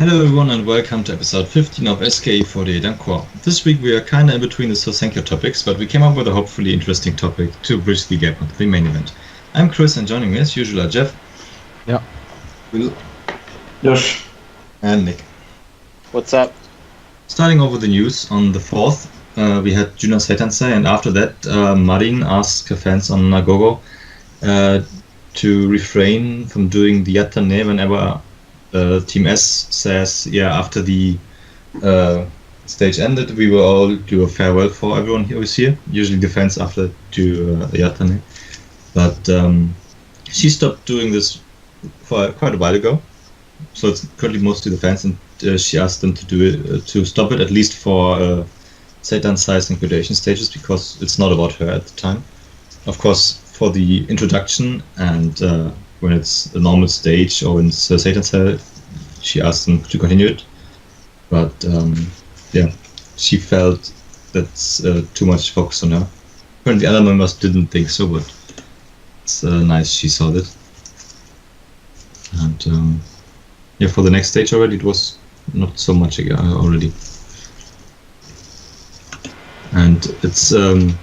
Hello everyone and welcome to episode 15 of SKEncore. This week we are kinda in between the SKEncore topics, but we came up with a hopefully interesting topic to bridge the gap onto the main event. I'm Chris and joining me as usual are Jeff. Yeah. Will. Josh. And Nick. What's up? Starting over the news on the 4th, we had Juna Setansai, and after that Marin asked fans on Nagogo to refrain from doing the Yatane whenever Team S says, after the stage ended, we will all do a farewell for everyone who is here. Usually the fans after do Yatane. But she stopped doing this for quite a while ago. So it's currently mostly the fans, and she asked them to do it, to stop it at least for Setansai's and graduation stages, because it's not about her at the time. Of course, for the introduction and when it's a normal stage or when it's Setansai, she asked them to continue it. But she felt that's too much focus on her. Apparently the other members didn't think so, but it's nice she saw that. And for the next stage already, it was not so much already. And it's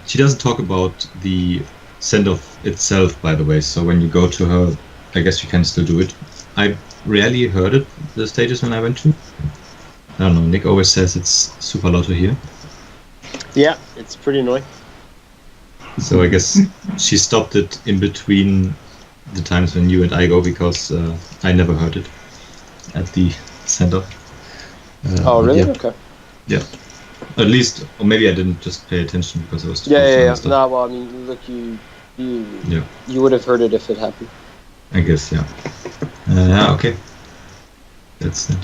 she doesn't talk about the send-off itself, by the way, so when you go to her, I guess you can still do it. I rarely heard it, the stages when I went to. I don't know, Nick always says it's super loud to hear. Yeah, it's pretty annoying. So I guess she stopped it in between the times when you and I go, because I never heard it at the send-off. Oh, really? Yeah. Okay. Yeah. At least, or maybe I didn't just pay attention because I was too Yeah. No, well, I mean, look, you would have heard it if it happened. I guess, yeah. Okay. That's it.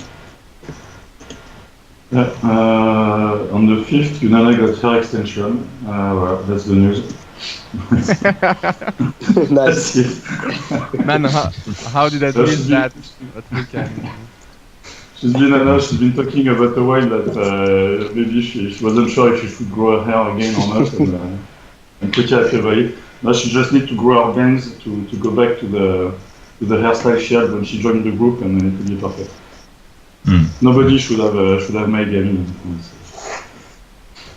On the 5th, Yunana got hair extension. Well, that's the news. Nice. That's it. Man, how did I miss that weekend? She's been talking about a while that maybe she wasn't sure if she should grow her hair again or not, and pretty happy about it. Now she just needs to grow her bangs to go back to the hairstyle she had when she joined the group, and then it will be perfect. Nobody should have made any.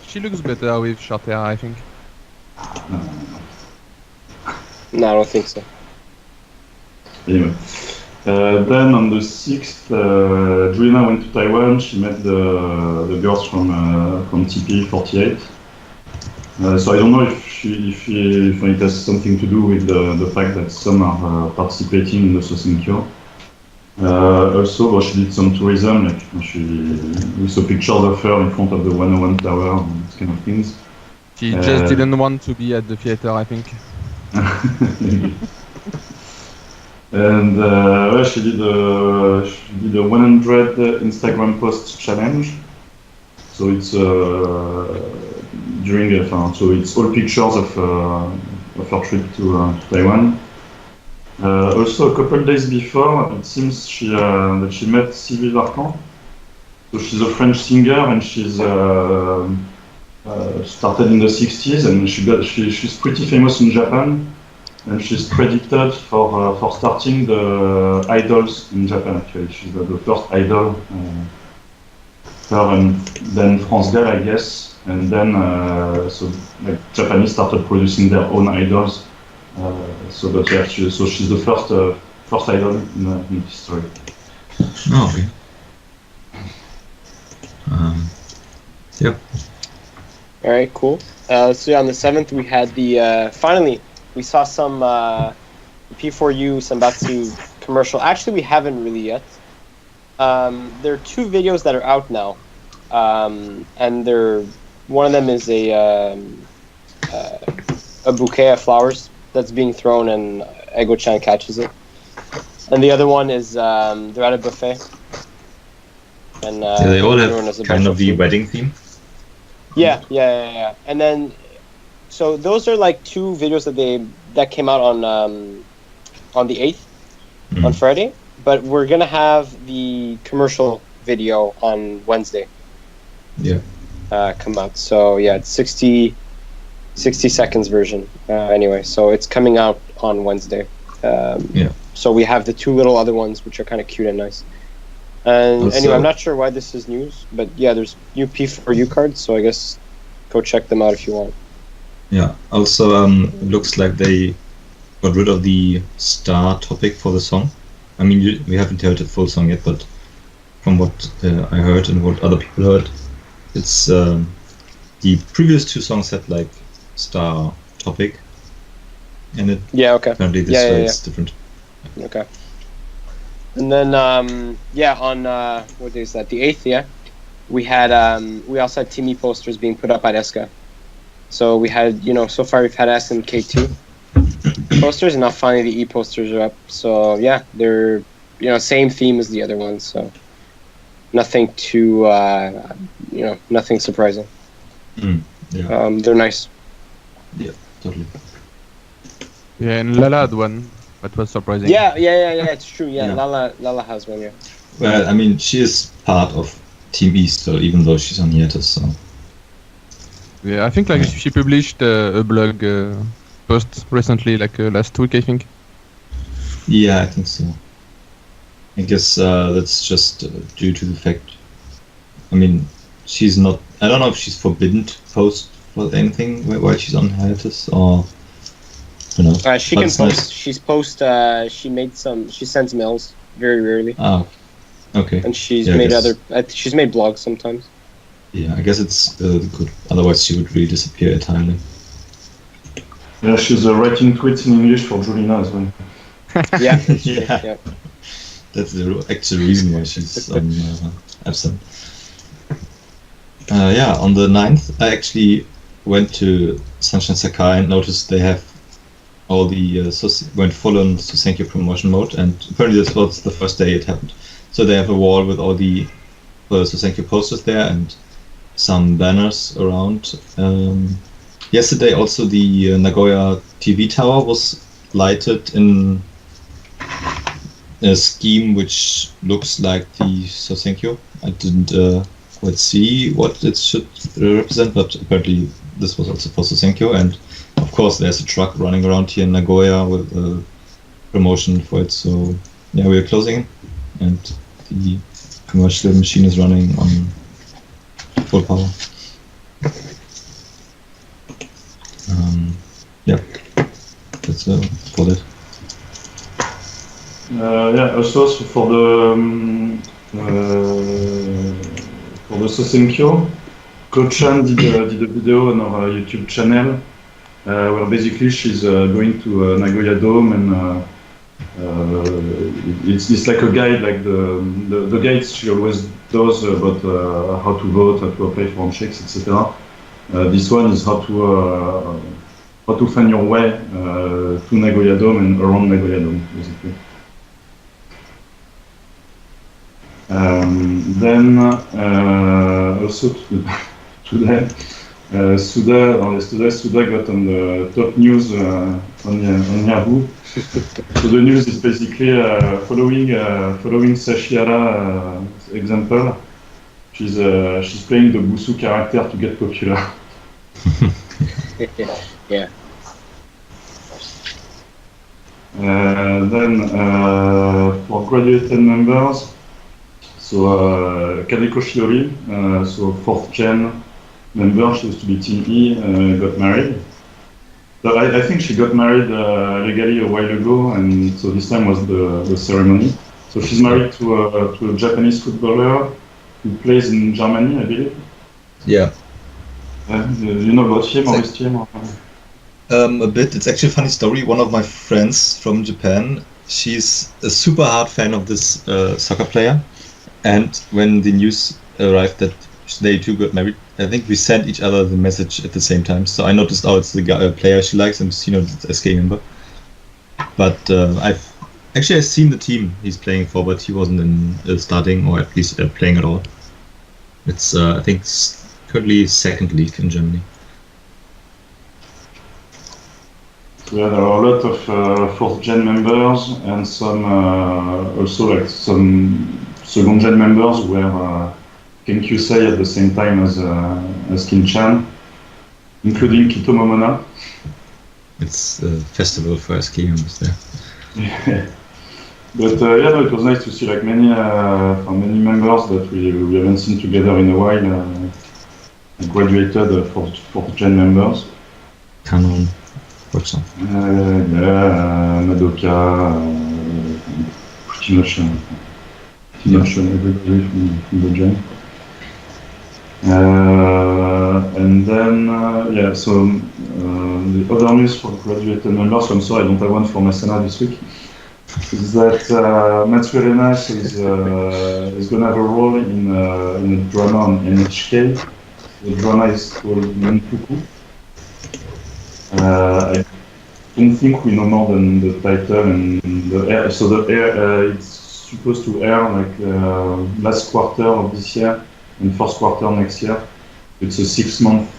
She looks better with short hair, I think. No, I don't think so. Anyway. Then on the 6th, Juliana went to Taiwan. She met the girls from TP48. So I don't know if it has something to do with the fact that some are participating in the SKEncore. Also, she did some tourism, like we saw pictures of her in front of the 101 tower and these kind of things. She just didn't want to be at the theater, I think. And she did a 100 Instagram post challenge. So it's so it's all pictures of her trip to Taiwan. Also, a couple days before, it seems that she met Sylvie Vartan. So she's a French singer, and she's started in the 60s, and she's pretty famous in Japan. And she's credited for starting the idols in Japan. Actually, she's the first idol. Her and then France Gall, I guess, and then Japanese started producing their own idols. She's the first idol in history. Oh, okay. Yep. All right, cool. So on the 7th, we had the finally. We saw some P4U Senbatsu commercial. Actually, we haven't really yet. There are 2 videos that are out now, and one of them is a bouquet of flowers that's being thrown, and Ego-chan catches it. And the other one is they're at a buffet. And they all have kind of the wedding theme. Yeah. And then. So those are like 2 videos that came out on the 8th, on Friday. But we're gonna have the commercial video on Wednesday. Yeah. Come out. So yeah, it's 60 seconds version. Anyway, so it's coming out on Wednesday. So we have the 2 little other ones, which are kind of cute and nice. And Also- anyway, I'm not sure why this is news, but yeah, there's new P4U cards, so I guess go check them out if you want. Yeah. Also, it looks like they got rid of the star topic for the song. I mean, we haven't heard the full song yet, but from what I heard and what other people heard, it's the previous two songs had like star topic, and it Yeah, okay. apparently this Yeah, way yeah, it's different. Okay. And then on what day is that? The 8th, yeah. We had we also had Team E posters being put up at SKA. So we had, so far we've had S and K2 posters, and now finally the E posters are up. So yeah, they're same theme as the other ones, so nothing too nothing surprising. Yeah, They're nice. yeah, totally. Yeah, and Lala had one. That was surprising. Yeah, it's true. Yeah, Yeah. Lala has one, yeah. Well, I mean, she is part of Team East, so even though she's on hiatus, so Yeah, I think she published a blog post recently, last week, I think. yeah, I think so. I guess that's just due to the fact. I mean, she's not. I don't know if she's forbidden to post for anything while she's on hiatus, or you know. She But can it's post. nice. She's post. She sends mails very rarely, Ah, okay. and she's Yeah, I made guess- She's made blogs sometimes. Yeah, I guess it's good. Otherwise, she would really disappear entirely. Yeah, she's writing tweets in English for Julina as well. Yeah, that's true. Yeah. Yeah. That's the actual reason why she's absent. Yeah, on the 9th, I actually went to Sunshine Sakai and noticed they have all the went full on SKEncore promotion mode, and apparently this was the first day it happened. So they have a wall with all the SKEncore posters there and some banners around. Yesterday, also the Nagoya TV tower was lighted in a scheme which looks like the SKEncore. I didn't quite see what it should represent, but apparently this was also for SKEncore. And of course, there's a truck running around here in Nagoya with a promotion for it. So yeah, we're closing, and the commercial machine is running on full power. Yeah, that's for that. Yeah, also for the SKEncore, Ko-chan did a video on our YouTube channel where basically she's going to Nagoya Dome, and it's like a guide, like the guides she always does about how to vote, how to apply for handshakes, etc. This one is how to find your way to Nagoya Dome and around Nagoya Dome, basically. Then also today, Suda got on the top news on Yahoo. So the news is basically following Sashiara example. She's playing the Busu character to get popular. Yeah. Then for graduated members, so Kaneko Shiori, so 4th gen member, she used to be Team E, got married. So I think she got married legally a while ago, and so this time was the ceremony. So she's married to a Japanese footballer who plays in Germany, I believe. Yeah. You know about him or his team? A bit. It's actually a funny story. One of my friends from Japan, she's a super hard fan of this soccer player, and when the news arrived that they two got married, I think we sent each other the message at the same time. So I noticed, it's the player she likes, and it's a SK member. But I've seen the team he's playing for, but he wasn't in starting, or at least playing at all. It's I think currently 2nd league in Germany. Yeah, there are a lot of 4th gen members and some also like some 2nd gen members where Kenkyusei at the same time as Kin-chan, including Kito Momona. It's a festival for SK members there. But yeah, no, it was nice to see like many members that we haven't seen together in a while graduated for Gen members. Canon, for example. Yeah, Madoka, pretty much everybody from the Gen. And then, yeah, so the other news for graduated members, so I'm sorry I don't have one for Masana this week, is that Matsurenas is going to have a role in a drama on NHK. The drama is called Nanpuku. I don't think we know more than the title and the air. So the air, it's supposed to air like last quarter of this year and first quarter next year. It's a 6-month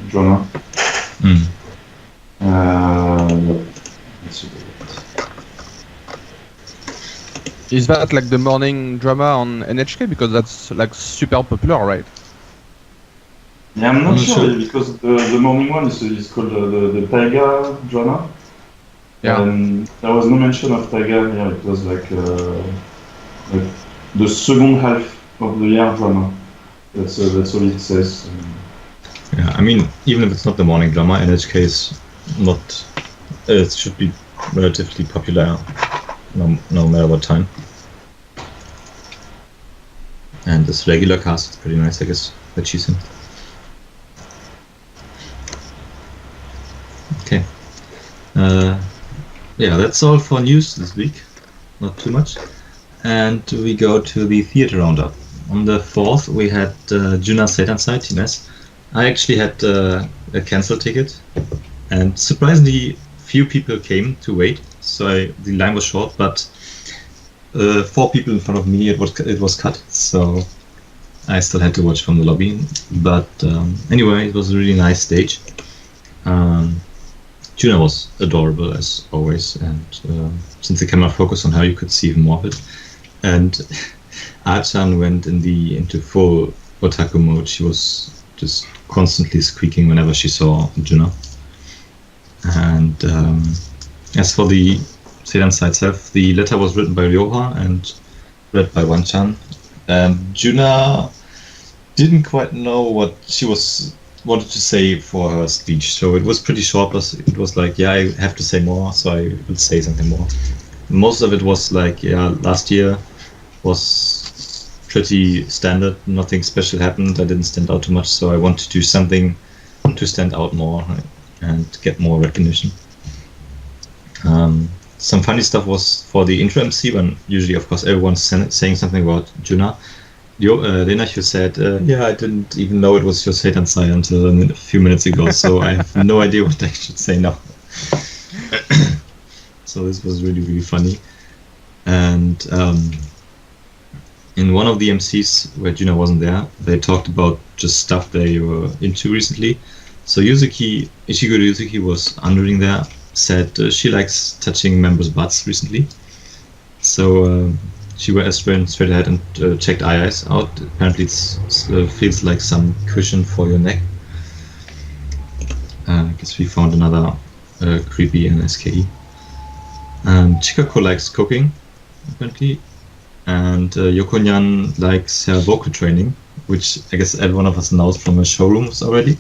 drama. Is that like the morning drama on NHK? Because that's like super popular, right? Yeah, I'm not sure because the morning one is called the Taiga drama. Yeah. And there was no mention of Taiga here. It was like the second half of the year drama. That's all it says. Yeah, I mean, even if it's not the morning drama, NHK is not. It should be relatively popular, no matter what time. And this regular cast is pretty nice, I guess, that she's in. Okay. Yeah, that's all for news this week. Not too much. And we go to the theater roundup. On the 4th, we had Juna Setansai TNS. I actually had a cancel ticket, and surprisingly few people came to wait. So the line was short, but 4 people in front of me, it was cut. So I still had to watch from the lobby. But anyway, it was a really nice stage. Juna was adorable as always, and since the camera focused on her, you could see even more of it. And Achan went into full otaku mode. She was just constantly squeaking whenever she saw Juna. And as for the Setansai itself, the letter was written by Ryoha and read by Wanchan. Juna didn't quite know what she wanted to say for her speech, so it was pretty short, but it was like, yeah, I have to say more, so I will say something more. Most of it was like, yeah, last year was pretty standard, nothing special happened, I didn't stand out too much, so I want to do something to stand out more and get more recognition. Some funny stuff was for the intro MC, when usually, of course, everyone's saying something about Juna. Lena, you said, yeah, I didn't even know it was your Setansai until a few minutes ago, so I have no idea what I should say now. So this was really, really funny. And in one of the MCs where Juna wasn't there, they talked about just stuff they were into recently. So Ichiguro Yuzuki was honoring there, said she likes touching members' butts recently. So she went straight ahead and checked eyes out. Apparently it feels like some cushion for your neck. I guess we found another creepy in SKE. Chikako likes cooking, apparently. And Yokonyan likes her vocal training, which I guess every one of us knows from her showrooms already.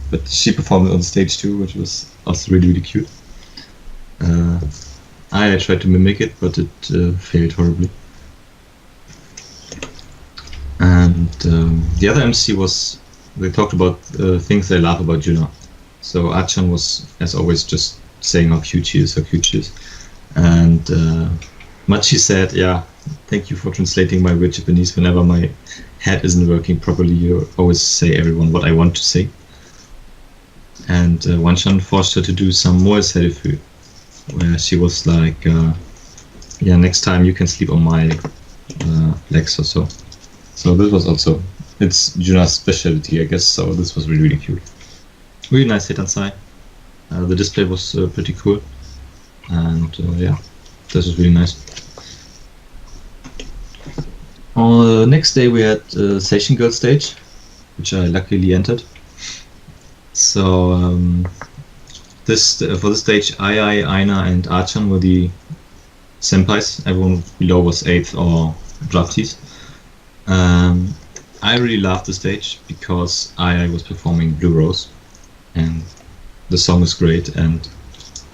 But she performed on stage too, which was also really, really cute. I tried to mimic it, but it failed horribly. And the other MC they talked about things they love about Juna. So Achan was, as always, just saying how cute she is. And Machi said, yeah, thank you for translating my weird Japanese. Whenever my head isn't working properly, you always say everyone what I want to say. And Wanchan forced her to do some more serifu, where she was like, yeah, next time you can sleep on my legs or so. So this was also, it's Juna's specialty, I guess, so this was really, really cute. Really nice Setansai. The display was pretty cool. And yeah, this was really nice. On the next day we had Seishin Girl stage, which I luckily entered. So for this stage, Ai, Aina and Achan were the senpais. Everyone below was 8th or draftees. I really loved the stage because I was performing Blue Rose, and the song is great, and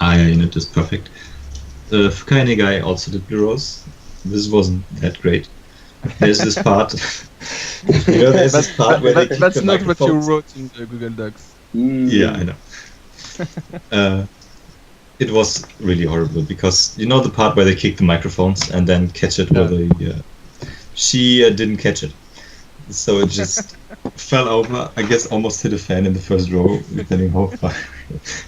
I in it is perfect. Fukai Negai also did Blue Rose. This wasn't that great. There's this part, there's this part where they kick that's the not what you microphones. wrote in the Google Docs. Yeah, I know. It was really horrible because you know the part where they kick the microphones and then catch it where they. She didn't catch it, so it just fell over. I guess almost hit a fan in the first row, depending how far.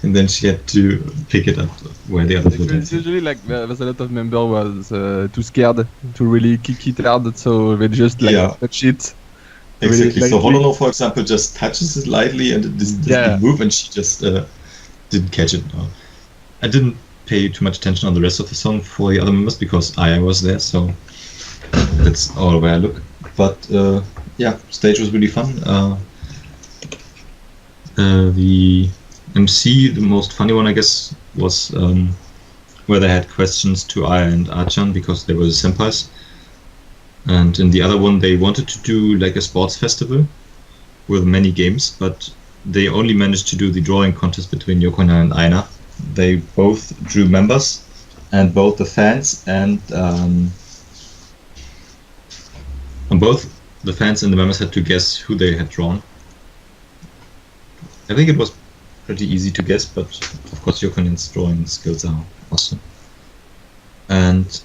And then she had to pick it up where the others were dancing. Usually, like there's a lot of members was too scared to really kick it hard, so they just touch it. Exactly. Really So lightly. Hollow, for example, just touches it lightly and it doesn't move, and she just didn't catch it. No. I didn't pay too much attention on the rest of the song for the other members because I was there, so that's all where I look. But stage was really fun. The MC, the most funny one, I guess, was where they had questions to Aya and Archan because they were the senpais. And in the other one, they wanted to do like a sports festival with many games, but they only managed to do the drawing contest between Yokona and Aina. They both drew members, and both the fans and both the fans and the members had to guess who they had drawn. I think it was pretty easy to guess, but of course Yokonen's drawing skills are awesome. And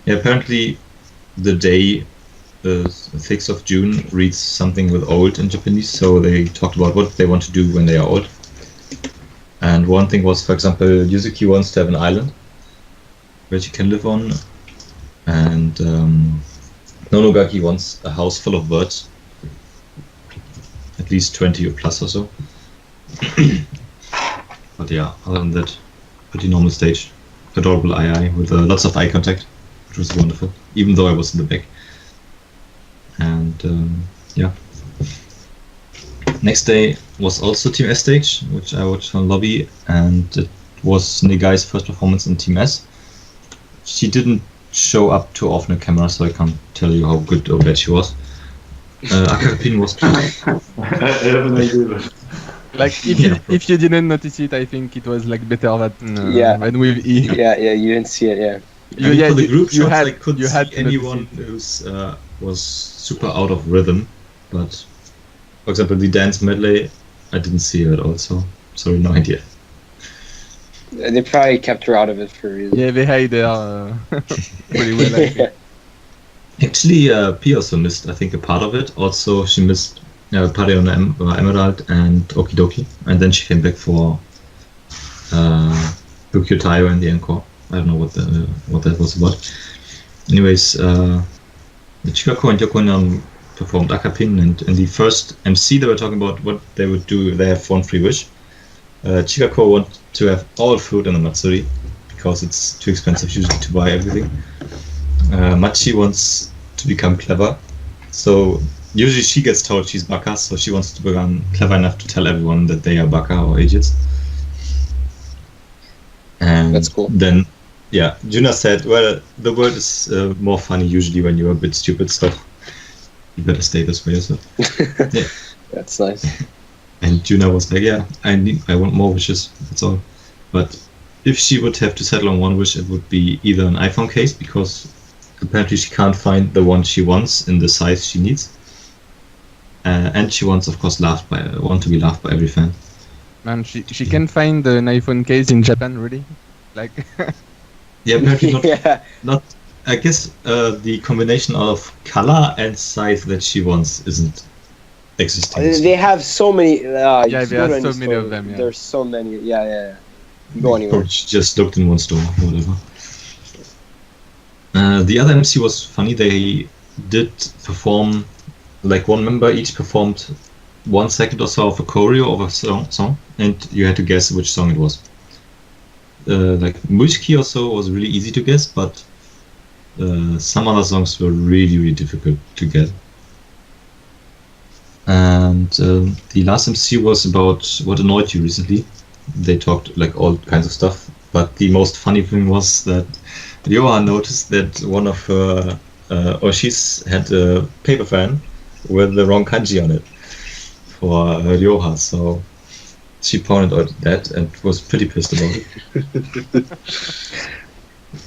apparently the day, the 6th of June, reads something with old in Japanese, so they talked about what they want to do when they are old. And one thing was, for example, Yuzuki wants to have an island where she can live on, and Nonogaki wants a house full of birds, at least 20 or plus or so. But yeah, other than that, pretty normal stage. Adorable II with lots of eye contact, which was wonderful, even though I was in the back. And next day was also Team S stage, which I watched on lobby, and it was Negai's first performance in Team S. She didn't show up too often on camera, so I can't tell you how good or bad she was. Akapin was I have an idea. Like if you didn't notice it, I think it was like better than with E. Yeah, you didn't see it, yeah. I mean, for the group shots, had, I couldn't see anyone who was super out of rhythm, but for example, the dance medley, I didn't see her at all, so sorry, no idea. They probably kept her out of it for a reason. Yeah, they hide her pretty well, I think. Actually, P also missed, I think, a part of it. Also, she missed Pare on Emerald and Okidoki, and then she came back for Tokyo Tayo and the encore. I don't know what that was about. Anyways, Chikako and Yokonan performed Akapin, and in the first MC they were talking about what they would do. They have one free wish. Chikako wants to have all food in the Matsuri because it's too expensive usually to buy everything. Machi wants to become clever, so usually she gets told she's baka, so she wants to become clever enough to tell everyone that they are baka or idiots. And that's cool. Then, Juna said, well, the world is more funny usually when you're a bit stupid, so you better stay this way yourself. Yeah. That's nice. And Juna was like, I want more wishes, that's all. But if she would have to settle on one wish, it would be either an iPhone case, because apparently she can't find the one she wants in the size she needs. And she wants, of course, to be loved by every fan. Man, she can find an iPhone case in Japan, really? Like... Yeah, apparently not. I guess the combination of color and size that she wants isn't existing. They have so many. they have so many of them. Yeah. There's so many. Yeah. Go anywhere. Or she just looked in one store, whatever. The other MC was funny. They did perform, like one member each performed 1 second or so of a choreo of a song, and you had to guess which song it was. Like Mushiki or so was really easy to guess, but some other songs were really difficult to get. And the last MC was about what annoyed you recently. They talked like all kinds of stuff. But the most funny thing was that Ryoha noticed that one of her Oshis had a paper fan with the wrong kanji on it for Ryoha, so she pointed out that and was pretty pissed about it.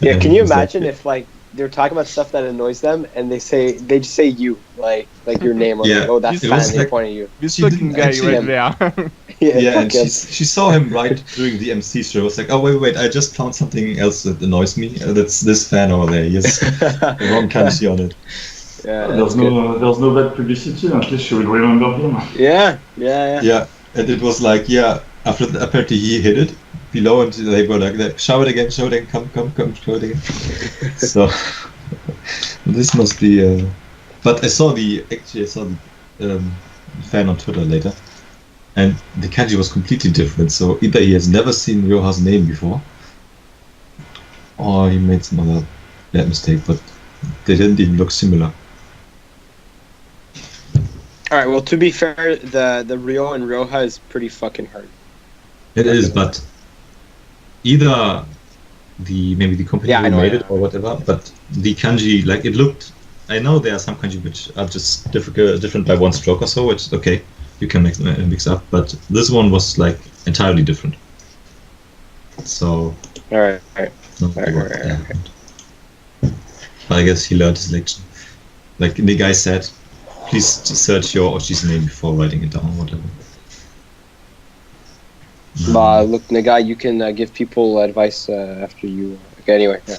Yeah, can you It was imagine if like they're talking about stuff that annoys them and they just say you like your name or Yeah, like, oh, that's it fan, was they like- point at you. This She fucking didn't guy actually- right there. Yeah, and fuck him. she saw him right during the MC show. I was like, oh wait, I just found something else that annoys me. That's this fan over there. He has the wrong kanji on it. Yeah, There's no bad publicity. At least she will remember him. yeah. Yeah, and it was like, after apparently he hit it below, and they were like, show it again, come, show it again. So this must be. But I saw the fan on Twitter later, and the kanji was completely different. So either he has never seen Ryoha's name before, or he made some other bad mistake. But they didn't even look similar. All right. Well, to be fair, the Ryo and Ryoha is pretty fucking hard. It is, but either maybe the company Yeah, I who know, made yeah. it or whatever, but the kanji, like it looked. I know there are some kanji which are just different by one stroke or so. It's okay, you can mix up, but this one was like entirely different. So All right. no, Right. But I guess he learned his lesson. Like the guy said, please search your Oshi's name before writing it down or whatever. Look, Nagai, you can give people advice after you. Okay, anyway. Yeah.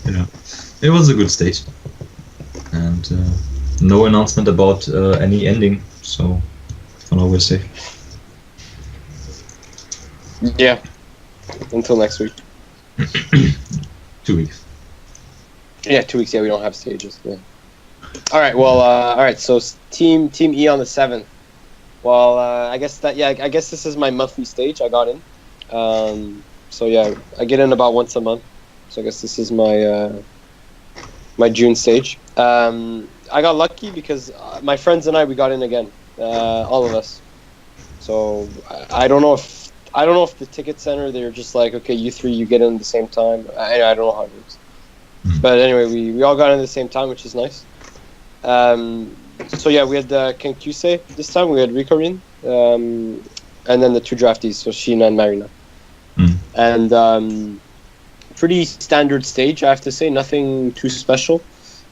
Yeah, it was a good stage, and no announcement about any ending, so for now we're safe. Yeah. Until next week. 2 weeks. Yeah, 2 weeks. Yeah, we don't have stages. Yeah. All right. Well. All right. So team E on the 7th. Well, I guess this is my monthly stage. I got in. So yeah, I get in about once a month. So I guess this is my my June stage. I got lucky because my friends and we got in again, all of us. So I don't know if the ticket center, they're just like, okay, you three, you get in at the same time. I don't know how it works. But anyway, we all got in at the same time, which is nice. So yeah, we had Kenkyusei this time. We had Rikorin, and then the two draftees, so Sheena and Marina. And pretty standard stage, I have to say. Nothing too special.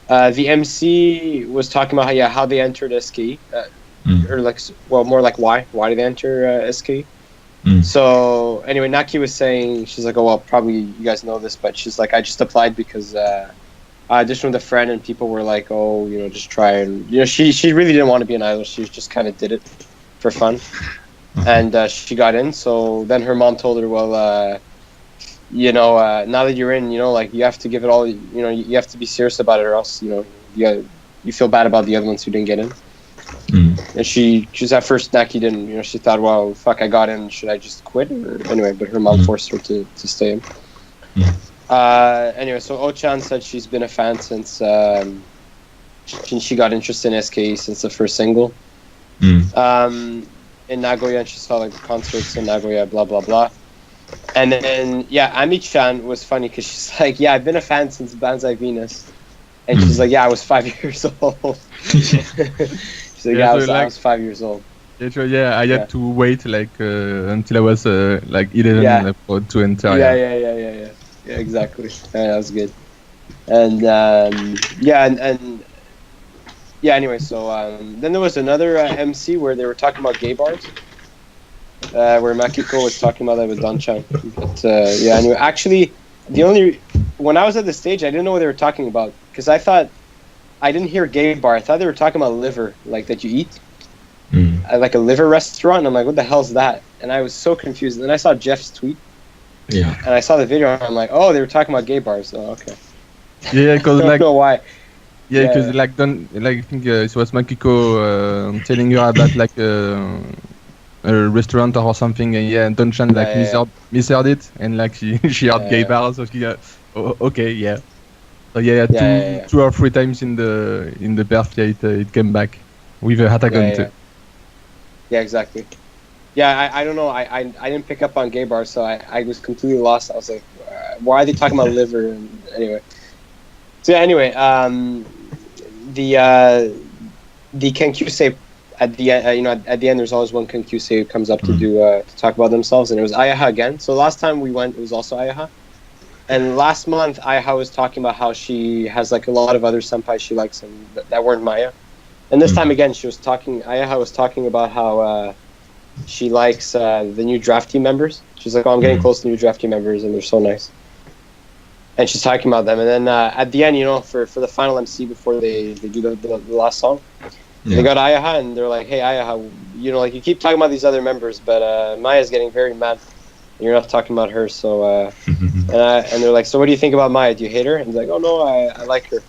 The MC was talking about how they entered SKE, or more like why did they enter SKE? So anyway, Naki was saying, she's like, oh well, probably you guys know this, but she's like, I just applied because I auditioned with a friend and people were like, oh, just try and she really didn't want to be an idol. She just kind of did it for fun, and she got in. So then her mom told her, well, now that you're in, you have to give it all. You have to be serious about it, or else you feel bad about the other ones who didn't get in. And she's at first, Naki didn't. She thought, well, fuck, I got in. Should I just quit? Anyway, but her mom forced her to stay in. Anyway, so Ochan said she's been a fan since she got interested in SKE since the first single. In Nagoya, and she saw the concerts in Nagoya, blah blah blah. And then Ami-chan was funny because she's like, I've been a fan since Banzai Venus, and she's like, I was 5 years old. She's like, I was 5 years old. Yeah, I had to wait until I was 11 to enter. Yeah, exactly. That was good. And anyway, so then there was another MC where they were talking about gay bars, where Makiko was talking about that with Don-chan. But anyway, actually, when I was at the stage, I didn't know what they were talking about because I didn't hear gay bar. I thought they were talking about liver, like that you eat. Like a liver restaurant, and I'm like, what the hell's that? And I was so confused. And then I saw Jeff's tweet, and I saw the video, and I'm like, oh, they were talking about gay bars. Oh, okay. Yeah, because I don't know why. Yeah, because I think it was Makiko telling you about a restaurant or something, and Don-chan misheard it, and she heard gay bar, so she got okay, So 2 or 3 times in the birth, it came back with a Hatagon too. Yeah, exactly. yeah, I don't know. I didn't pick up on gay bars, so I was completely lost. I was like, why are they talking about liver? And anyway, so yeah, anyway, the Kenkyusei at the end, at the end, there's always one Kenkyusei who comes up to do to talk about themselves, and it was Ayaha again. So last time we went, it was also Ayaha, and last month Ayaha was talking about how she has like a lot of other senpai she likes and that weren't Maya, and this time again Ayaha was talking about how she likes the new draft team members. She's like, oh, I'm getting close to new draft team members, and they're so nice. And she's talking about them, and then at the end, for the final MC before they do the last song. They got Ayaha, and they're like, hey, Ayaha, you keep talking about these other members, but Maya's getting very mad. And you're not talking about her, so... and they're like, so what do you think about Maya? Do you hate her? And he's like, oh, no, I like her.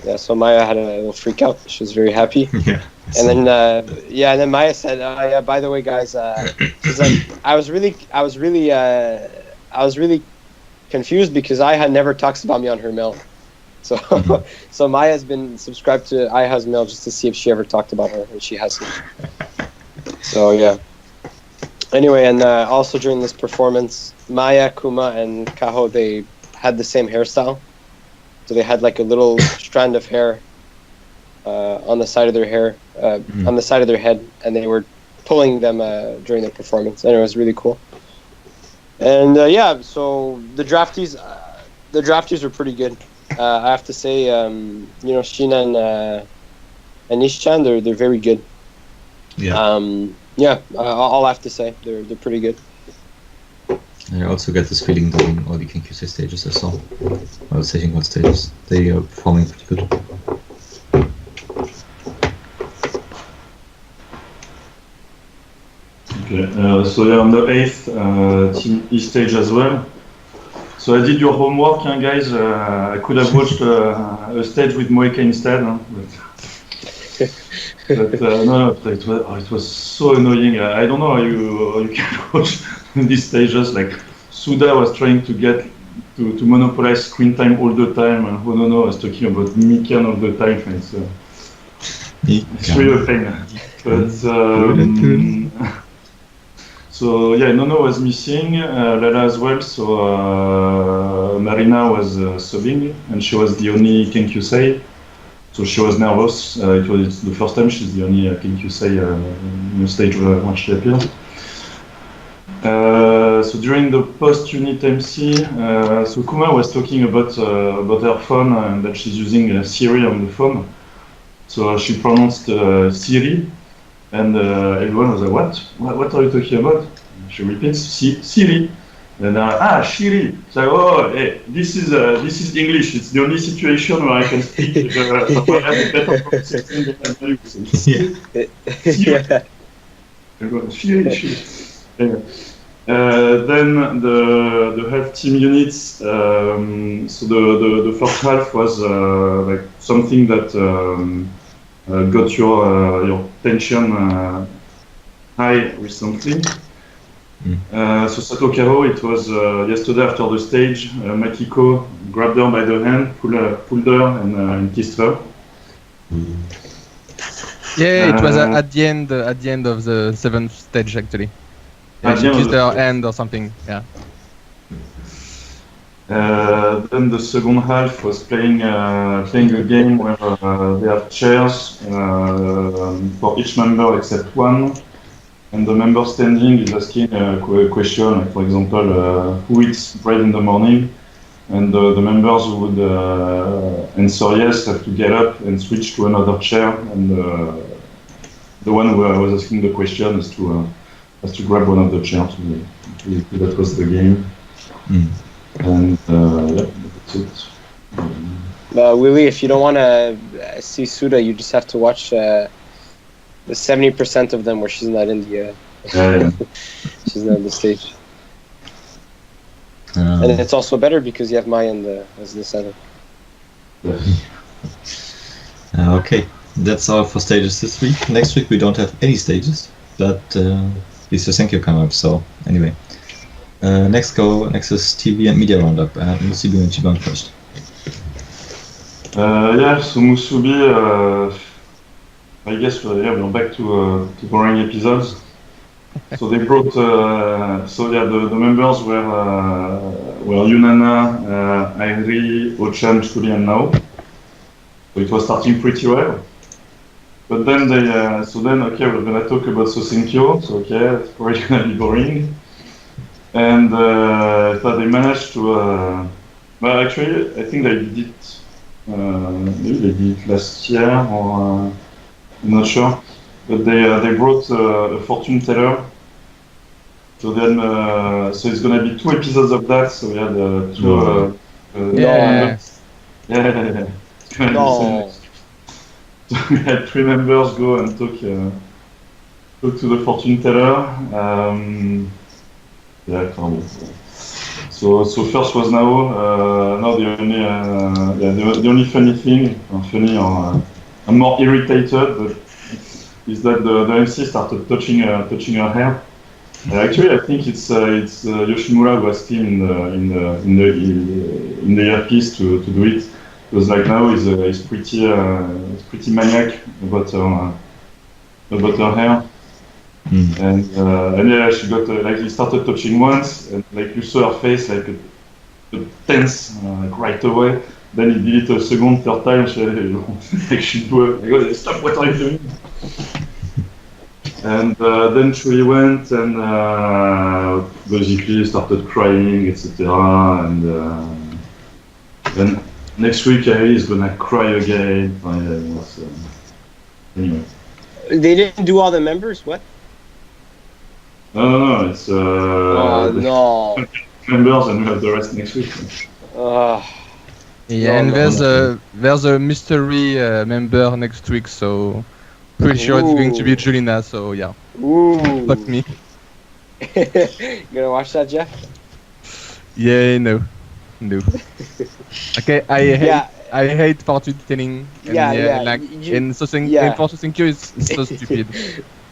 Yeah, so Maya had a little freak out. She was very happy. Yeah. And then, and then Maya said, yeah, by the way, guys, she's like, I was really confused because Ayaha never talks about me on her mail. So, so Maya's been subscribed to Ayaha's mail just to see if she ever talked about her, and she hasn't. So yeah. Anyway, and also during this performance, Maya, Kuma, and Kaho, they had the same hairstyle. So they had like a little strand of hair on the side of their hair, on the side of their head, and they were pulling them during the performance, and it was really cool. And yeah, so the draftees were pretty good. I have to say, Sheena and Nishan, they're very good. Yeah. All I have to say, they're pretty good. I also get this feeling during all the Kenkyusei stages I saw. Well, SKEncore stages. They are performing pretty good. Okay, so yeah, on the 8th Team E stage as well. So I did your homework, guys. I could have watched a stage with Moeka instead. But no, it was so annoying. I don't know how you can watch these stages. Like Suda was trying to get to monopolize screen time all the time. Honono was talking about Mikan all the time. It's really a pain. But so yeah, Nono was missing, Lala as well. So Marina was subbing, and she was the only Kenkyusei. So she was nervous. It's the first time she's the only Kenkyusei in the stage when she appeared. So during the post-unit MC, so Kuma was talking about her phone and that she's using Siri on the phone. So she pronounced Siri, and everyone was like, "What are you talking about?" She repeats, "Siri." And Shiri. So, oh, hey, this is English. It's the only situation where I can speak. Where I have a better pronunciation than you. Shiri. Anyway. Then the half team units. So the first half was like something that got your tension high recently. So Sato Karo, it was yesterday after the stage. Makiko grabbed her by the hand, pulled her, and kissed her. Yeah, it was at the end of the 7th stage actually. Yeah, she kissed her hand or something. Yeah. Then the second half was playing a game where they have chairs for each member except one. And the member standing is asking a question, like for example, who eats bread in the morning? And the members who would answer yes have to get up and switch to another chair. And the one who was asking the question has to grab one of the chairs. That was the game. And yeah, that's it. Willie, if you don't want to see Suda, you just have to watch the 70% of them where she's not in the she's not on the stage. And it's also better because you have Maya as the center. Okay, that's all for stages this week. Next week we don't have any stages, but Lisa, thank you come up. So anyway, next is TV and Media-Roundup. Musubi and Chiban first. Yeah, so Musubi. I guess we're back to boring episodes. So they brought. The members were Yunana, Airi, Ochan, Chuli, and Nao. So it was starting pretty well. But then okay, we're gonna talk about SKEncore. So okay, it's probably gonna be boring. And so they managed to. Well, actually, I think they did it. Maybe they did it last year, or I'm not sure. But they brought a fortune teller. So then, so it's gonna be 2 episodes of that. So we had two. Yeah. Yeah. It's gonna be No. so we had 3 members go and talk to the fortune teller. Yeah, kind of. So first was now. Now the only funny thing, I'm more irritated, but is that the MC started touching her hair. Actually, I think it's Yoshimura who asked him in the earpiece to do it. Because like now he's pretty maniac about her hair. And yeah, she got like he started touching once, and like you saw her face like a tense like right away. Then he did it a second, third time. She blew. Stop! What are you doing? And then she went and basically started crying, etc. And then next week Harry is gonna cry again. Anyway. They didn't do all the members? What? No, it's no. members, and we have the rest next week. Yeah, and there's a mystery member next week, so pretty sure it's going to be Julina. So yeah, fuck me. You gonna watch that, Jeff? Yeah, no. Okay, I hate fortune telling. And, like and for SKEncore it's so stupid.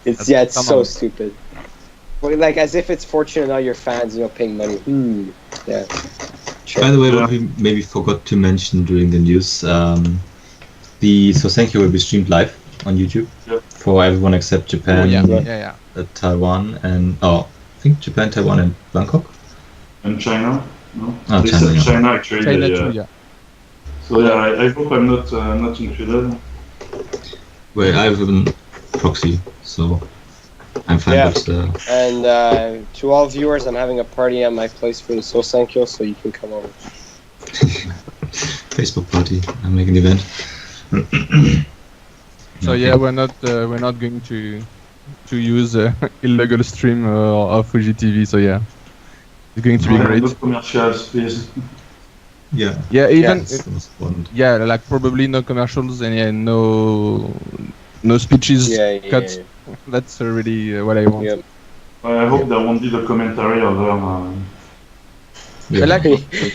It's so stupid. Like as if it's fortunate all your fans, paying money. Yeah. Sure. By the way, what we maybe forgot to mention during the news, the SKEncore will be streamed live on YouTube for everyone except Japan, Taiwan, and I think Japan, Taiwan, and Bangkok. And China, no? Oh, China actually. China too, yeah. So yeah, I hope I'm not included. Well, I have a proxy, so I'm fine with And to all viewers, I'm having a party at my place for the SKEncore, so you can come over. Facebook party. I'm making an event. So yeah, we're not going to use illegal stream of Fuji TV. So yeah, it's going to be great. No commercials, please. Yeah. Yeah, even like probably no commercials and no speeches cut. Yeah. That's really what I want. Yep. I hope there won't be the commentary of Like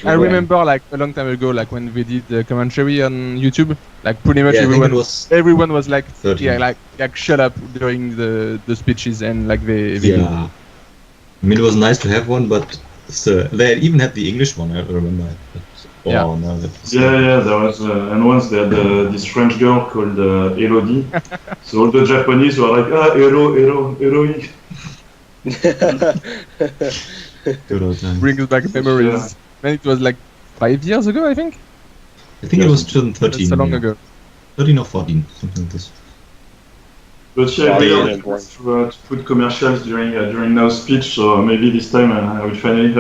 I remember like a long time ago, like when we did the commentary on YouTube, like pretty much everyone was like 13. like shut up during the speeches and like they I mean, it was nice to have one, but they even had the English one. I remember. There was, and once they had this French girl called Elodie, so all the Japanese were like, heroic. Brings back memories. And it was like 5 years ago, I think. I think it was 2013. That's so long ago. 13 or 14, something like this. But to put commercials during Nao's speech, so maybe this time I will finally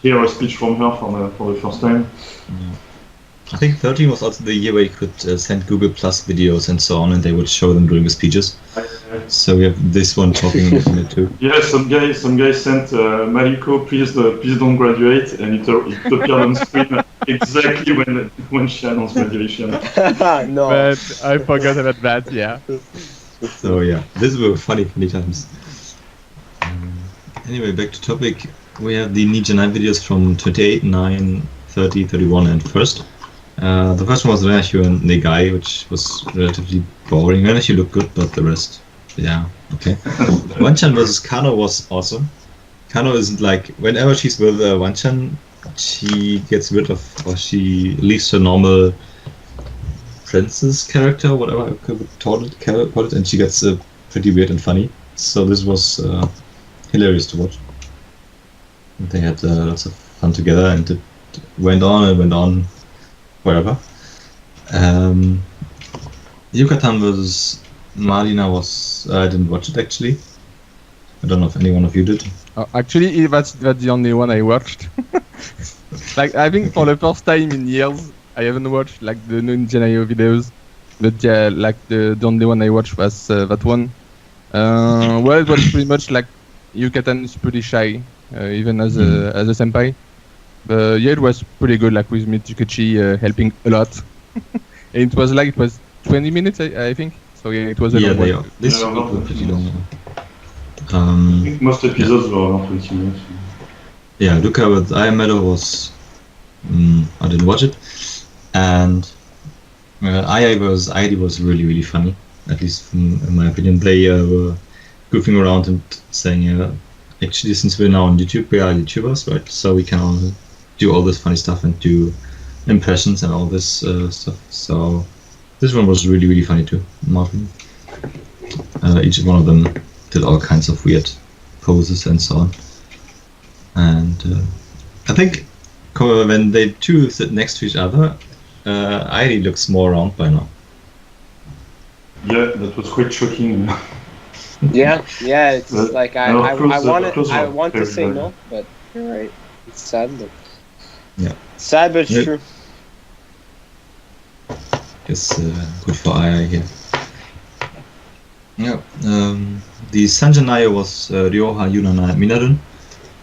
hear a speech from her for the first time. Yeah. I think 13 was also the year where you could send Google Plus videos and so on, and they would show them during the speeches. So we have this one talking in it too. Yeah, some guy sent Mariko, please don't graduate, and it appeared on screen exactly when she announced graduation. No. But I forgot about that. Yeah. So yeah, these were funny times. Anyway, back to topic. We have the Ninja 9 videos from 28, 9, 30, 31, and 1st. The first one was Renahyu and Negai, which was relatively boring. Renahyu looked good, but the rest, okay. Wanchan versus Kano was awesome. Kano is like, whenever she's with Wanchan, she gets rid of, or she leaves her normal princess character, whatever I could call it, and she gets pretty weird and funny. So this was hilarious to watch. They had lots of fun together, and it went on forever. Yucatan versus Marina was... I didn't watch it actually. I don't know if any one of you did. Actually, that's the only one I watched. Like, I think for the first time in years, I haven't watched like the new Genio videos. But yeah, like the only one I watched was that one. Well, it was pretty much like Yucatan is pretty shy, even as a senpai. But yeah, it was pretty good, like with Mitsukichi helping a lot. And it was 20 minutes, I think. So yeah, it was a long one. This was pretty long. I think most episodes were around 20 minutes. Yeah, Luca with Iron Meadow was... I didn't watch it. And IA versus ID was really, really funny. At least in my opinion. They were goofing around and saying, actually, since we're now on YouTube, we are YouTubers, right? So we can all do all this funny stuff and do impressions and all this stuff. So this one was really, really funny too, in my opinion. Each one of them did all kinds of weird poses and so on. And I think when they two sit next to each other, ID looks more round by now. Yeah, that was quite shocking. Yeah, it's like I want to say bad. no, but you're right. It's sad, but Sad, but it's true. It's good for IA here. Yeah, the Sanjanayo was Ryoha, Yunana, and Minarun.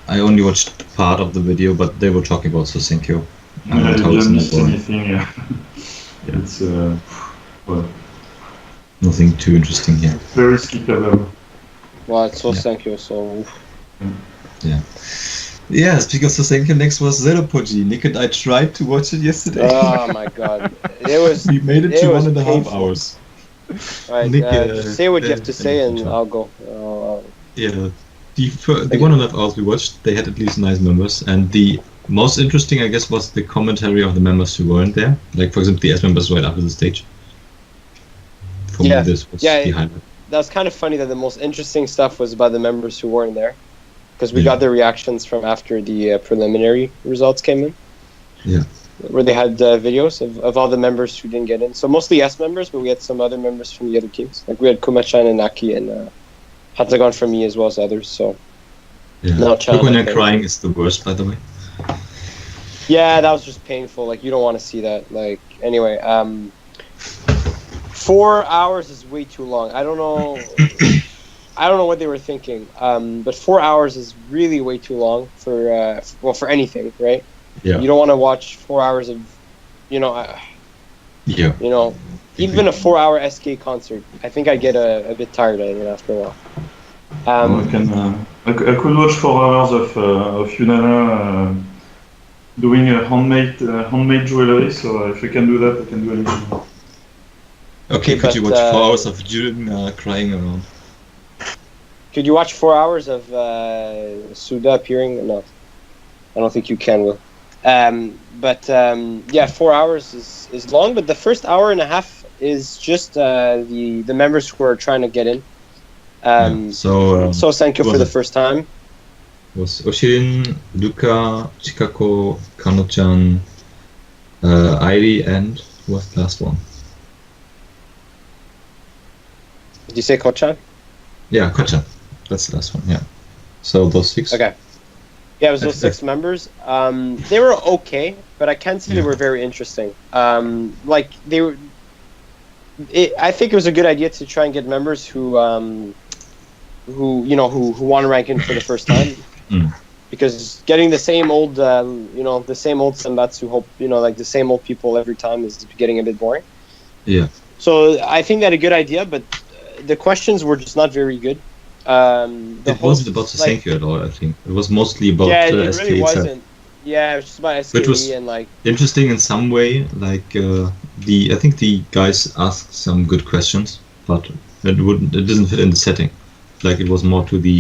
I only watched part of the video, but they were talking about SKEncore. I didn't miss anything. Yeah. It's well, nothing too interesting here. Very skippable. Well, it's SKEncore, so. Yeah, speaking of SKEncore, next was Zeropoji. Nick and I tried to watch it yesterday. Oh my god, it was. We made it to 1.5 hours. Alright, Nick, say what you have to say, and I'll go. Yeah, the 1.5 hours we watched, they had at least nice members, and the most interesting, I guess, was the commentary of the members who weren't there. Like, for example, the S members right after the stage. For me, this was the highlight. That was kind of funny that the most interesting stuff was about the members who weren't there, because we got their reactions from after the preliminary results came in. Yeah. Where they had videos of all the members who didn't get in. So mostly S members, but we had some other members from the other teams. Like we had Kuma-chan and Naki and Hatagon from me as well as others. So Look, when you're crying is the worst, by the way. Yeah, that was just painful. Like you don't want to see that. Like anyway, 4 hours is way too long. I don't know. I don't know what they were thinking. But 4 hours is really way too long for for anything, right? Yeah. You don't want to watch 4 hours of, you know, even a 4-hour SK concert. I think I get a bit tired of it after a while. I could watch 4 hours of Yunana doing a handmade jewelry. So if I can do that, I can do anything. Okay, could you watch 4 hours of June crying around? Could you watch 4 hours of Suda appearing? No, I don't think you can, Will. Yeah, 4 hours is long, but the first hour and a half is just the members who are trying to get in. So SKEncore for the first time. It was Oshin, Luca, Chikako, Kano-chan, Airi, and who was the last one? Did you say Kochan? Yeah, Kochan. That's the last one, yeah. So those 6. Okay. Yeah, it was those 6 members. They were okay, but I can't say they were very interesting. Like they were. I think it was a good idea to try and get members who want to rank in for the first time, because getting the same old, the same old Senbatsu, like the same old people every time is getting a bit boring. Yeah. So I think that a good idea, but the questions were just not very good. It wasn't about SKEncore at all, I think. It was mostly about it SK really itself. wasn't. Yeah, it was just about SK. Which was and like interesting in some way. Like I think the guys asked some good questions, but it doesn't fit in the setting. Like it was more to the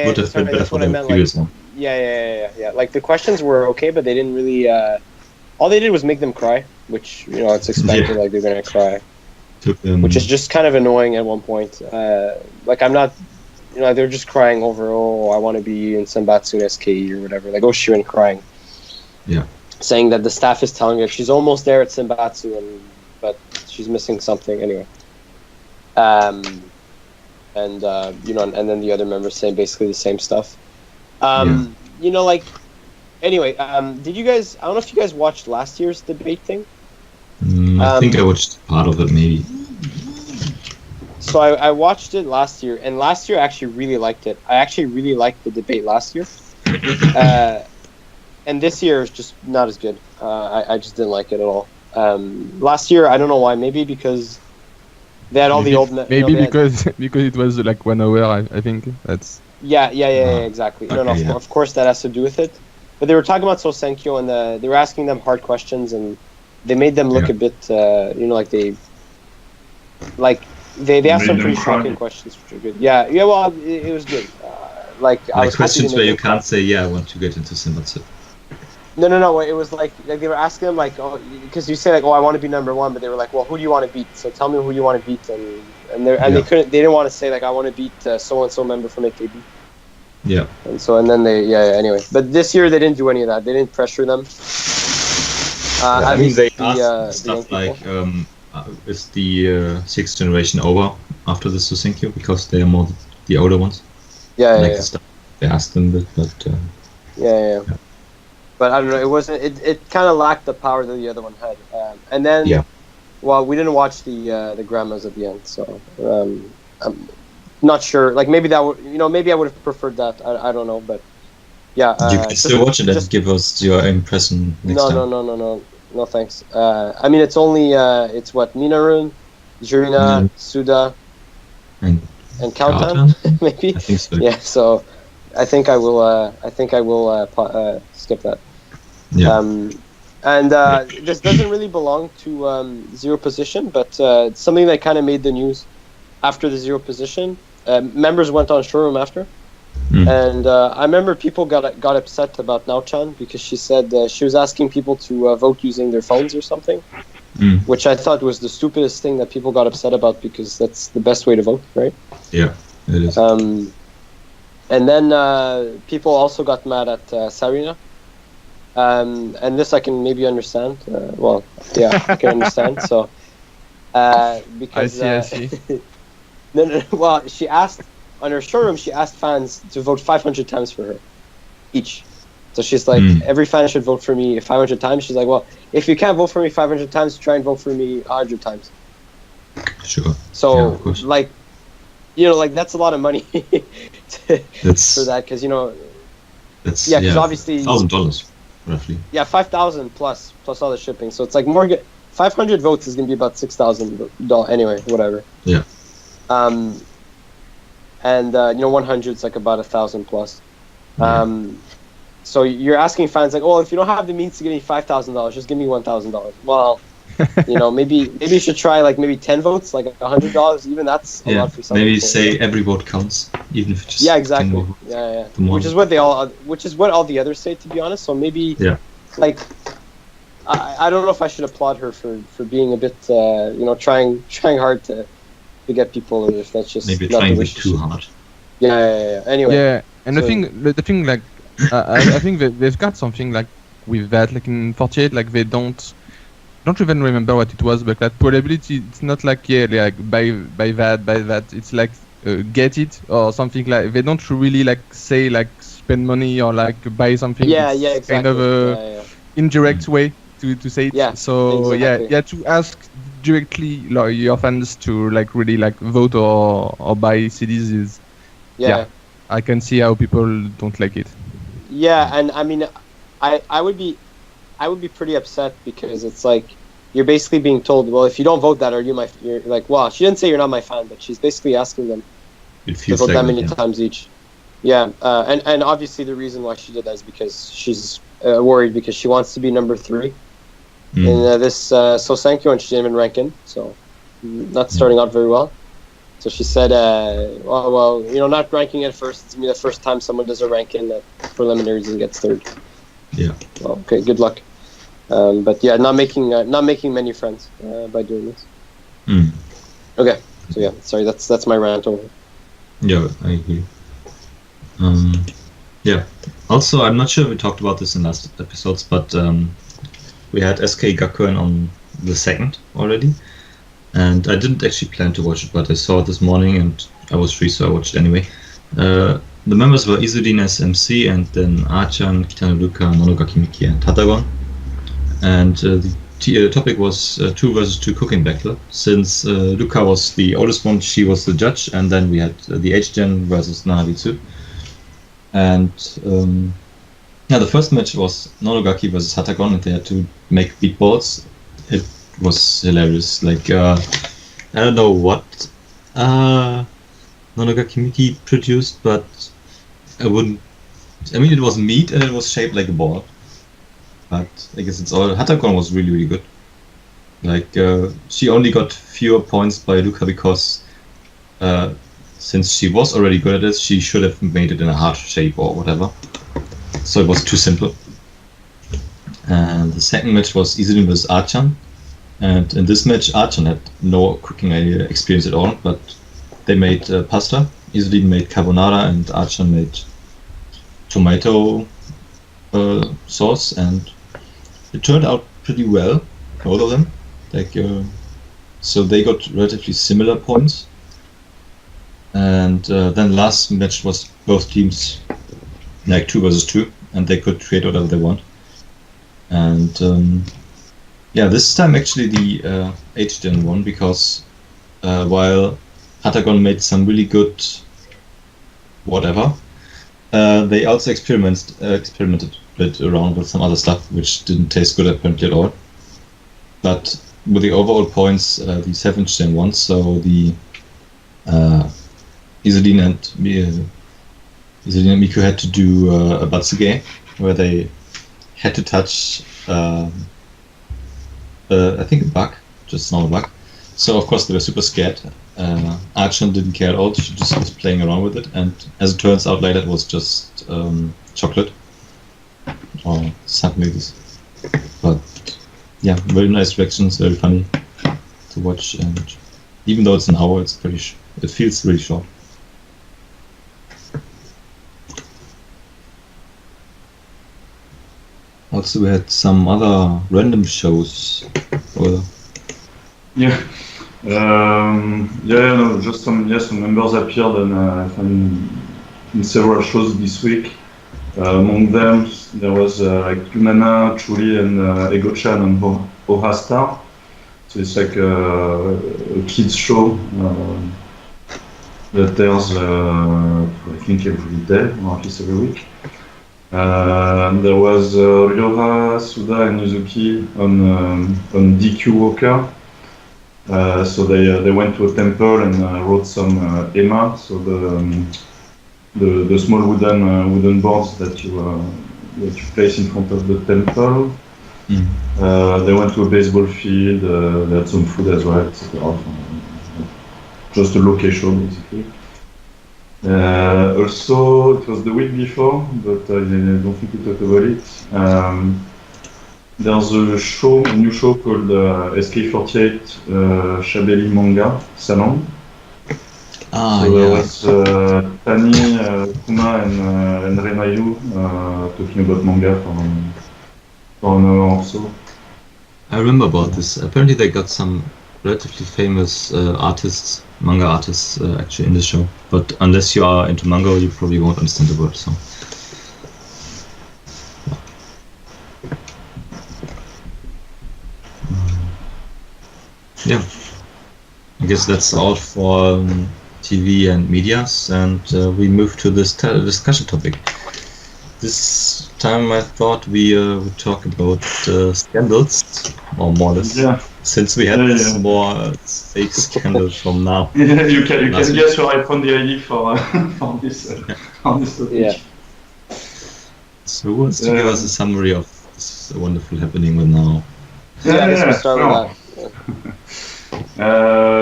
would have been better for the previous one. Yeah. Like the questions were okay, but they didn't really. All they did was make them cry, which it's expected. Like they're gonna cry. Which is just kind of annoying at one point. Like I'm not they're just crying over, oh, I want to be in Senbatsu and SKE or whatever. Like, oh, Shirin crying. Yeah. Saying that the staff is telling her she's almost there at Senbatsu, but she's missing something anyway. And then the other members saying basically the same stuff. Anyway, did you guys? I don't know if you guys watched last year's debate thing. I think I watched part of it, maybe. So I watched it last year, and last year I actually really liked it. I actually really liked the debate last year. And this year is just not as good. I just didn't like it at all. Last year, I don't know why. Maybe because they had all the old. Because it was like 1 hour. I think that's. Yeah, exactly. Okay, of course that has to do with it. But they were talking about SKEncore, and they were asking them hard questions, and they made them look a bit, they asked some pretty shocking questions, which were good. Yeah. Well, it was good. I was questions where you can't say, I want to get into Senbatsu. No. It was like they were asking them because you say I want to be number one, but they were like, well, who do you want to beat? So tell me who you want to beat, and they didn't want to say I want to beat so and so member from AKB. Yeah. And then anyway. But this year they didn't do any of that. They didn't pressure them. They asked stuff like, is the sixth generation over after the SKEncore, because they are more the older ones. Yeah. Stuff they asked them, but yeah. But I don't know. It wasn't. It kind of lacked the power that the other one had. And then, well, we didn't watch the grandmas at the end, so I'm not sure. Maybe that would, maybe I would have preferred that. I don't know, but yeah. You can still watch it and give us your impression next time. No, thanks. I mean, it's only it's what, Minarun, Jurina, Suda, and Kautan, maybe. I think so. Yeah, so I think I will skip that. Yeah. This doesn't really belong to Zero Position, but it's something that kind of made the news after the Zero Position. Members went on showroom after. And I remember people got upset about Naochan because she said she was asking people to vote using their phones or something, which I thought was the stupidest thing that people got upset about, because that's the best way to vote, right? Yeah, it is. And then people also got mad at Sarina, and this I can maybe understand. I can understand. So because I see. No. Well, she asked. On her showroom, she asked fans to vote 500 times for her, each. So she's like, every fan should vote for me 500 times. She's like, well, if you can't vote for me 500 times, try and vote for me 100 times. Sure. So, that's a lot of money for that, because, That's, because obviously... $1,000, roughly. Yeah, 5,000 plus all the shipping. So it's like more... 500 votes is going to be about $6,000 anyway, whatever. Yeah. And 100 is like about 1,000 plus. So you're asking fans like, oh, if you don't have the means to give me $5,000, just give me $1,000. Well, maybe you should try maybe 10 votes, like $100. Even that's a lot for some maybe people. say every vote counts, even if it's just exactly. Yeah. Which is what all the others say, to be honest. So maybe I don't know if I should applaud her for being a bit trying hard to get people, or if that's just maybe not trying the a bit too hard. Yeah. Anyway. Yeah, and the thing, I think that they've got something with that, in 48, they don't even remember what it was, but that probability, it's not buy that. It's get it or something they don't really say spend money or buy something. Yeah, exactly. Kind of a indirect way to say it. Yeah. So exactly. to ask directly your fans to really vote or buy CDs is I can see how people don't like it. Yeah, and I mean, I would be pretty upset, because it's you're basically being told, well, if you don't vote that, you're like, well, she didn't say you're not my fan, but she's basically asking them to vote that many times each. Yeah, and obviously the reason why she did that is because she's worried, because she wants to be number 3 in this SKEncore, and she didn't even rank in, so not starting out very well. So she said, not ranking at first, it's going to be the first time someone does a rank in at preliminaries and gets 3rd. Yeah. Well, okay, good luck. But yeah, not making many friends by doing this. Okay, so sorry, that's my rant over. Yeah, I agree. Yeah. Also, I'm not sure if we talked about this in last episodes, but we had SKEncore on the 2nd already, and I didn't actually plan to watch it, but I saw it this morning and I was free, so I watched it anyway. The members were Izudin as MC, and then Achan, Kitano Luka, Monogaki Miki, and Tatagon. And the topic was 2 versus 2 cooking battle. Since Luka was the oldest one, she was the judge, and then we had the H-Gen versus Nahabitsu. And yeah, the first match was Monogaki versus Hatagon, and they had to make meatballs. It was hilarious. Like, I don't know what Monogaki Miki produced, but I mean, it was meat and it was shaped like a ball. But I guess it's all. Hatagon was really, really good. Like, she only got fewer points by Luka because since she was already good at it, she should have made it in a heart shape or whatever. So it was too simple. And the second match was Izudin vs Achan. And in this match, Achan had no cooking experience at all, but they made pasta. Izudin made carbonara and Achan made tomato sauce, and it turned out pretty well, both of them. Like, so they got relatively similar points. And then last match was both teams like 2 versus 2, and they could create whatever they want. And yeah, this time actually the H-Gen won, because while Hatagon made some really good whatever, they also experimented a bit around with some other stuff which didn't taste good apparently at all. But with the overall points, the 7th-Gen won, so the Izudin and Miku had to do a Batsuge, where they had to touch I think a bug, just normal bug. So of course they were super scared. Achan didn't care at all, she just was playing around with it, and as it turns out later it was just chocolate or something like this. But yeah, very nice reactions, very funny to watch, and even though it's an hour, it's pretty it feels really short. Also, we had some other random shows. Yeah. No, just some members appeared in several shows this week. Among them, there was like Yunana, Chuli, and Ego-chan on Ohastar. So it's like a kids show that airs, I think, every day, or at least every week. There was Ryora, Suda, and Yuzuki on DQ Walker. So they went to a temple and wrote some ema, so the small wooden boards that you place in front of the temple. They went to a baseball field. They had some food as well, etc. Just a location basically. Also, it was the week before, but I don't think we talked about it. There's a new show called SK48 Shabeli Manga Salon. So there was Tani, Kuma, and Renayu talking about manga for an hour or so. I remember about this. Apparently they got some relatively famous manga artists actually in the show. But unless you are into manga, you probably won't understand the word. So. Yeah, I guess that's all for TV and medias, and we move to this discussion topic. This time I thought we would talk about scandals, or more or less, since we had this more fake scandal from now. Yeah, you can guess where I found the idea for this topic. Yeah. So who wants to give us a summary of this wonderful happening with now? Let's start with that.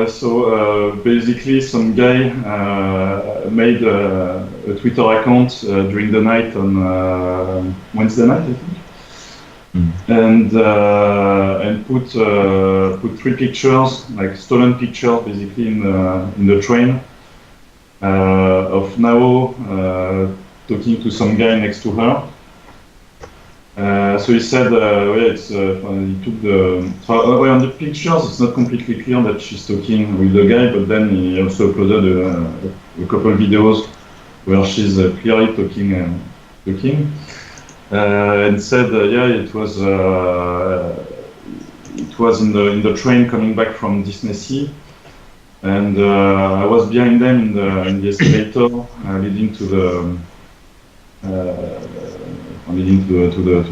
So basically some guy made a Twitter account during the night on Wednesday night, I think, and put 3 pictures, like stolen pictures, basically in the train, of Nao talking to some guy next to her. So he said, he took the. So on the pictures, it's not completely clear that she's talking with the guy, but then he also uploaded a couple videos where she's clearly talking, and said, it was in the train coming back from Disney, and I was behind them in the escalator leading to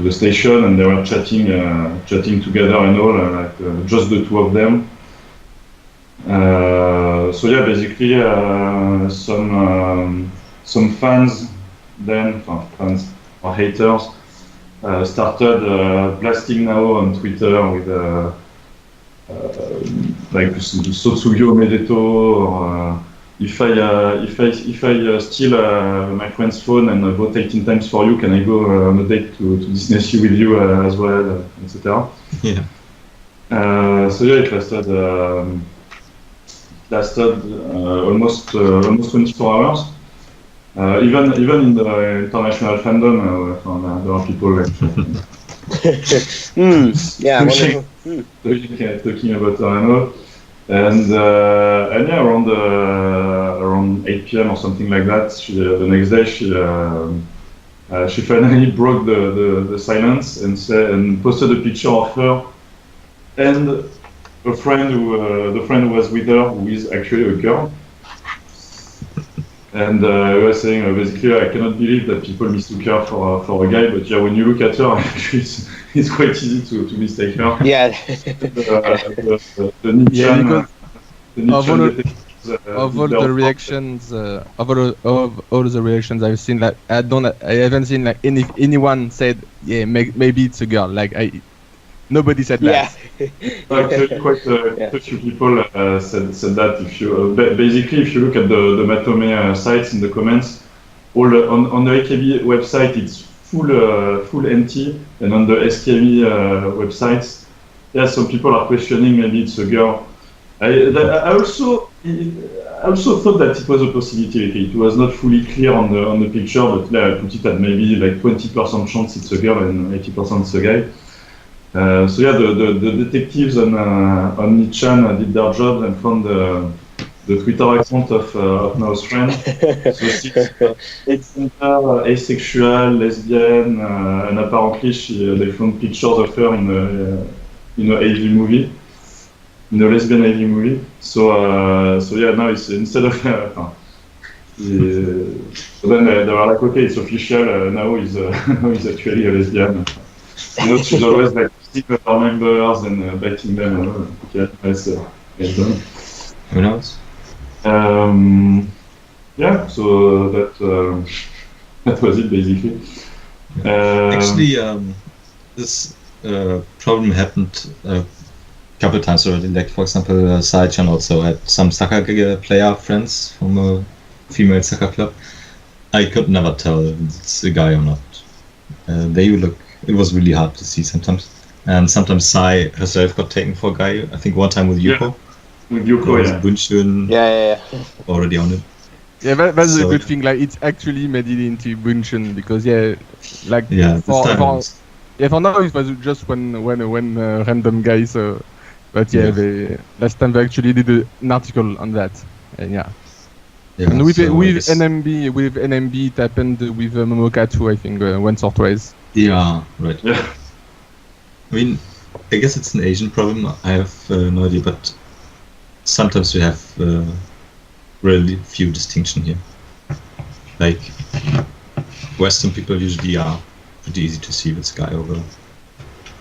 the station, and they were chatting together and all, just the two of them. Basically, some fans or haters started blasting Nao on Twitter with like Sotsuyo Medeto, or if I steal my friend's phone and vote 18 times for you, can I go on a date to Disney with you as well, etc. Yeah. It lasted almost 24 hours. Even in the international fandom, there are people like talking about Arano, and around 8 p.m. or something like that, the next day she finally broke the silence and posted a picture of her and the friend who was with her, who is actually a girl. And I was saying, basically, I cannot believe that people mistook her for a guy, but yeah, when you look at her, actually, it's quite easy to mistake her. Yeah. Of all the reactions, of all the reactions I've seen, like I haven't seen like anyone said, yeah, maybe it's a girl. Like nobody said that. Actually, quite a few people said that. If you basically, if you look at the Matome sites in the comments, on the AKB website it's full empty, and on the SKEncore websites, some people are questioning maybe it's a girl. I also thought that it was a possibility. It was not fully clear on the picture, but I put it at maybe like 20% chance it's a girl and 80% it's a guy. The detectives on Nichan did their job and found the Twitter account of Nao's friend. So it's asexual, lesbian, and apparently they found pictures of her in a AV movie, in a lesbian AV movie. Now it's instead of so then they were like, okay, it's official. Now is actually a lesbian. She's always like stealing our members and biting them. Okay, that's done. Who knows? So that was it basically. Actually, this problem happened a couple times already. Like, for example, Saichan also had some soccer player friends from a female soccer club. I could never tell if it's a guy or not. It was really hard to see sometimes. And sometimes Sai herself got taken for a guy. I think one time with Yuko. With Yuko, Bunshun already on it. Yeah, that's a good thing. Like, it's actually made it into Bunshun because for now it was just when random guys. But last time they actually did an article on that. And and with NMB it happened with Momoka too, I think, once or twice. Yeah, right. Yeah. I mean, I guess it's an Asian problem. I have no idea, but sometimes we have really few distinction here. Like, Western people usually are pretty easy to see if it's a guy or girl.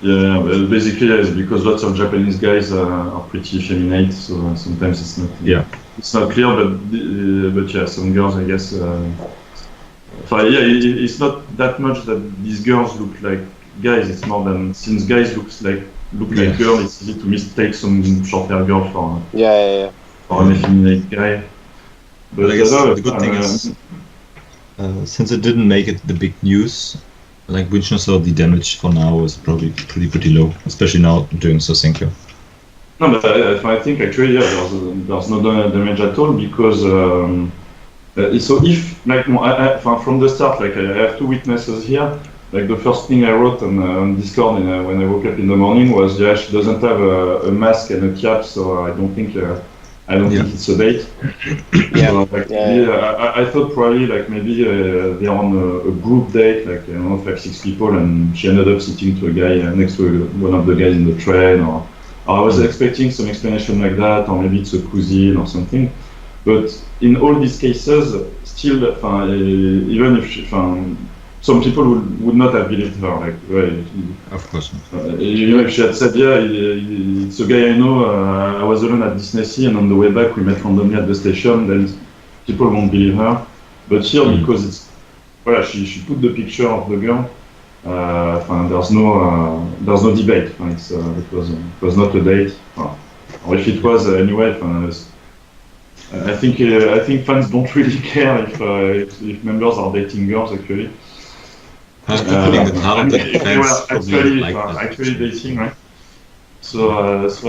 Yeah, well, basically it's because lots of Japanese guys are pretty effeminate, so sometimes it's not. It's not clear, but some girls, I guess. It's not that much that these girls look like guys. It's more than since guys look like girls, it's easy to mistake some short-hair girl for an effeminate guy. But I guess the good thing is, since it didn't make it the big news, like Bunshun, so the damage for now is probably pretty low, especially now during SKEncore. No, but I think actually there's no damage at all because So if, like, from the start, like, I have 2 witnesses here. Like, the first thing I wrote on Discord when I woke up in the morning was, yeah, she doesn't have a mask and a cap, so I don't think think it's a date. Yeah. So, like, I thought probably, like, maybe they're on a group date, like, I don't know, 5-6 people, and she ended up sitting to a guy next to one of the guys in the train, or I was expecting some explanation like that, or maybe it's a cousine or something. But in all these cases, still, even if some people would not have believed her. Like, Of course. If she had said, yeah, it's a guy I know, I was alone at Disney, and on the way back we met randomly at the station, then people won't believe her. But here, because it's, she put the picture of the girl, there's no debate. It was not a date. Or if it was, anyway, I think fans don't really care if members are dating girls, actually. Putting the part of the fans actually dating, right? So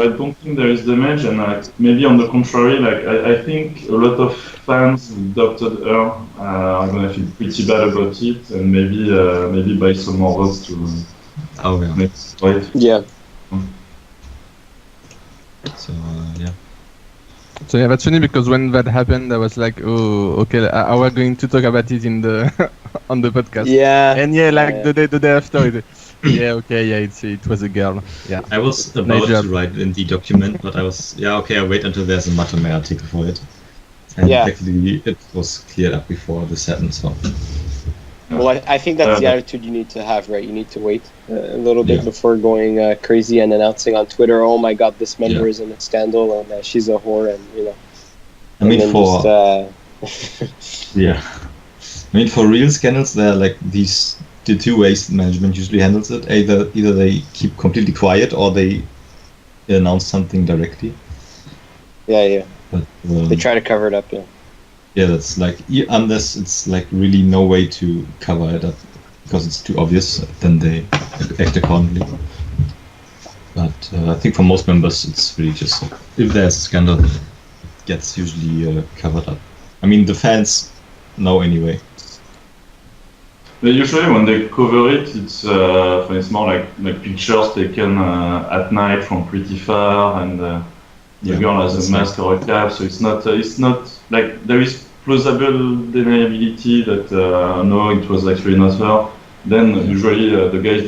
I don't think there is damage, and maybe on the contrary, like I think a lot of fans who adopted her are gonna feel pretty bad about it, and maybe buy some more votes to. Right? Yeah. So yeah. So yeah, that's funny because when that happened, I was like, oh, okay, we're going to talk about it in the on the podcast. Yeah. And yeah, like the day after, it was a girl. Yeah. I was about to write in the document, but I was I'll wait until there's a Matame article for it. And actually, it was cleared up before this happened. So. Well, I think that's the attitude you need to have, right? You need to wait a little bit before going crazy and announcing on Twitter, "Oh my God, this member is in a scandal and she's a whore," and you know. I mean, for real scandals, there are like the 2 ways management usually handles it. Either they keep completely quiet or they announce something directly. Yeah. But they try to cover it up. Yeah. Yeah, that's like, unless it's like really no way to cover it up because it's too obvious, then they act accordingly. But I think for most members, it's really just if there's a scandal, it gets usually covered up. I mean, the fans know anyway. But usually when they cover it, it's more like pictures taken at night from pretty far, and the girl has a mask or a cap, so it's not like there is plausible deniability that no, it was actually not her. Then usually the guys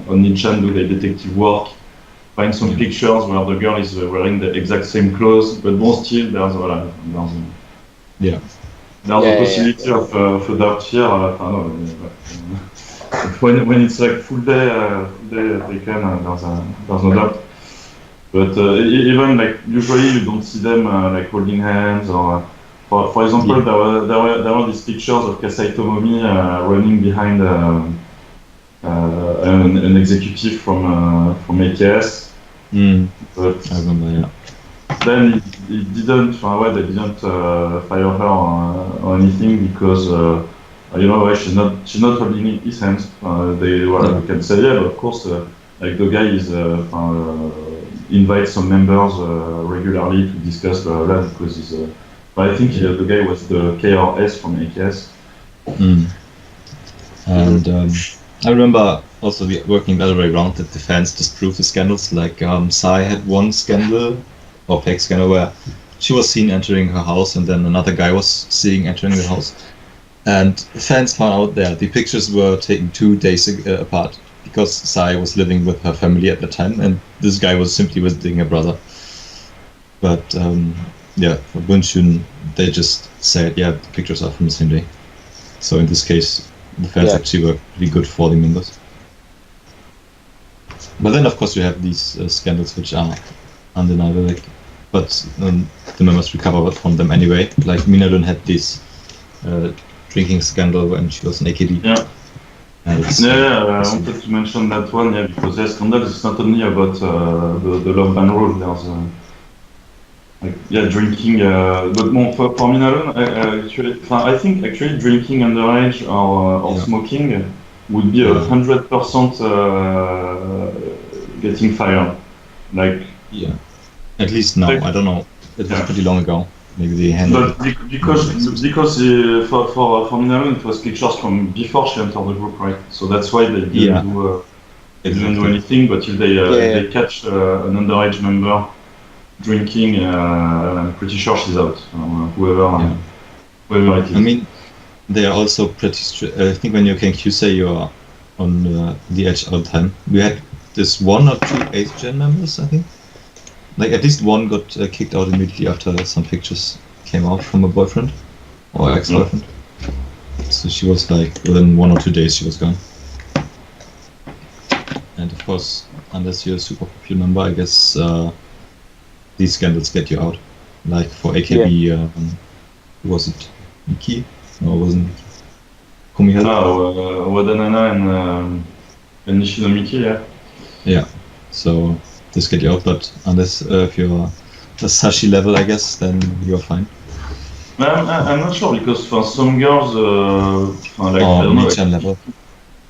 on Nichan do their detective work, find some pictures where the girl is wearing the exact same clothes, but still there's a possibility of a doubt here. When it's like full day taken, there's no doubt. But even like usually you don't see them like holding hands, or for example there were these pictures of Kasai Tomomi running behind an executive from AKS. But I remember, then they didn't fire her or anything because she's not holding his hands. They can say but of course like the guy is invite some members regularly to discuss that because he's I think the guy was the KRS from AKS. And I remember also working the other way around, that the fans disprove the scandals. Like Sai had one scandal, or fake scandal, where she was seen entering her house and then another guy was seen entering the house. And fans found out that the pictures were taken 2 days apart, because Sai was living with her family at the time and this guy was simply visiting her brother. But for Bunshun, they just said, the pictures are from the same day. So in this case, the fans actually were really good for the members. But then, of course, you have these scandals which are undeniable, but the members recover from them anyway. Like Minadun had this drinking scandal when she was an AKD. I wanted to mention that one, because scandal is not only about the love ban rule. There's drinking, but more for Minadun, I think actually drinking underage or smoking would be 100% getting fired. At least now, I don't know. It was pretty long ago. maybe they handle. But because for Minalon it was pictures from before she entered the group, right? So that's why they didn't do anything. But if they catch an underage member drinking, I'm pretty sure she's out. Whoever it is. I mean, they are also pretty strict. I think when you can QC, you are on the edge all the time. We had this 1 or 2 8th gen members, I think. Like at least one got kicked out immediately after some pictures came out from a boyfriend or ex-boyfriend. So she was like, within 1 or 2 days she was gone. And of course, unless you're a super popular member, I guess these scandals get you out. Like for AKB, was it Miki? No, it wasn't Kumihara? No, Wadanana and Nishinomiki, yeah. Yeah, so this get you out, but unless if you're the Sashi level, I guess, then you're fine. I'm not sure, because for some girls, like, I don't know, Michan level.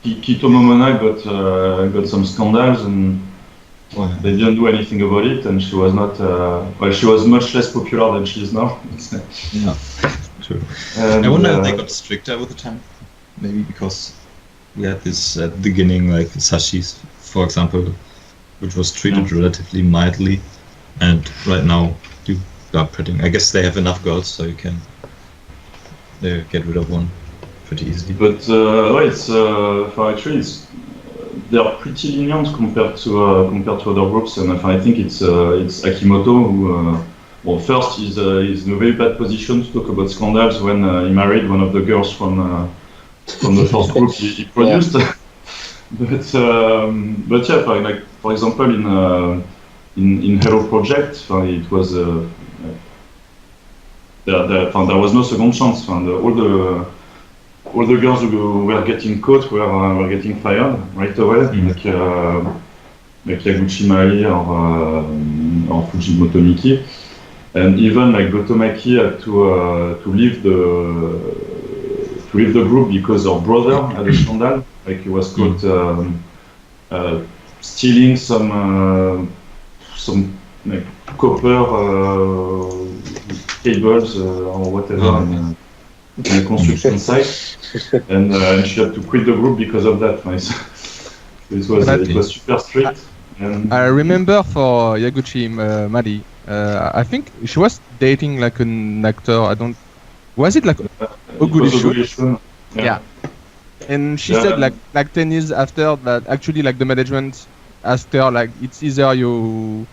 Kito Momona got some scandals and they didn't do anything about it, and she was not, well, she was much less popular than she is now. Yeah, true. And, I wonder if they got stricter with the time. Maybe because we had this at the beginning, like Sashis, for example, which was treated relatively mildly, and right now you are pretty. I guess they have enough girls, so you can get rid of one pretty easily. But it's for actually they are pretty lenient compared to other groups, and I think it's Akimoto who. Well, first, he's in a very bad position to talk about scandals when he married one of the girls from the first group he produced. But yeah, like for example, in Hero Project, it was there was no second chance. All the girls who were getting caught were getting fired right away, like Yaguchi Mai or Fujimoto Miki. And even like Gotomaki had to leave the group because her brother had a scandal. Like he was caught stealing some like copper cables or whatever in a construction site, and she had to quit the group because of that. It was super strict. And I remember for Yaguchi Mari. I think she was dating like an actor. Was it like Oguri? Yeah. And she said like 10 years after that, actually like the management asked her like it's either you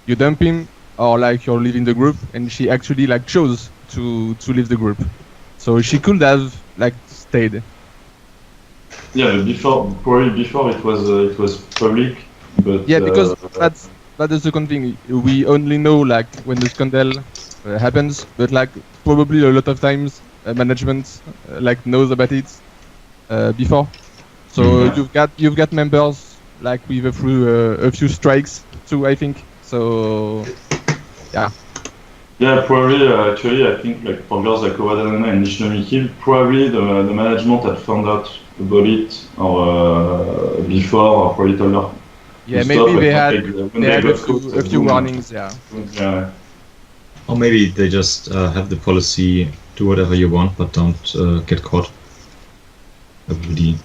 dump him or like you're leaving the group, and she actually like chose to leave the group. So she could have like stayed. Yeah, probably before it was public, but yeah, because that's the second thing. We only know like when the scandal happens, but like probably a lot of times management like knows about it before. So you've got members like with a few strikes too, I think. So yeah. Yeah, probably actually I think like for girls like Owadana and Nishinomiki, probably the management had found out about it or before, or probably told her. Yeah, maybe they had a few warnings, yeah. Or maybe they just have the policy, do whatever you want, but don't get caught. That would be the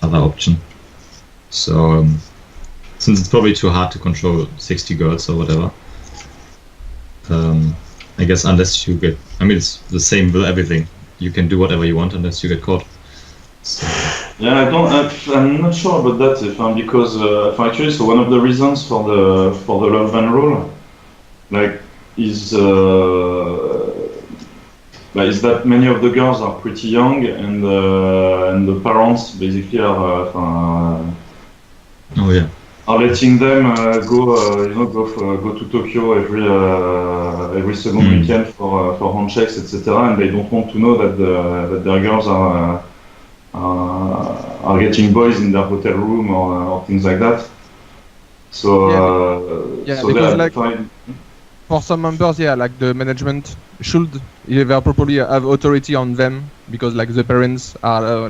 other option. So, since it's probably too hard to control 60 girls or whatever, I guess unless you get... I mean, it's the same with everything. You can do whatever you want unless you get caught. So. Yeah, I'm not sure about that, because actually, so one of the reasons for the love ban rule, like, is that many of the girls are pretty young, and the parents basically are are letting them go to Tokyo every second weekend for home checks, etc. And they don't want to know that their girls are getting boys in their hotel room or things like that. So because like for some members, like the management should probably have authority on them, because like the parents are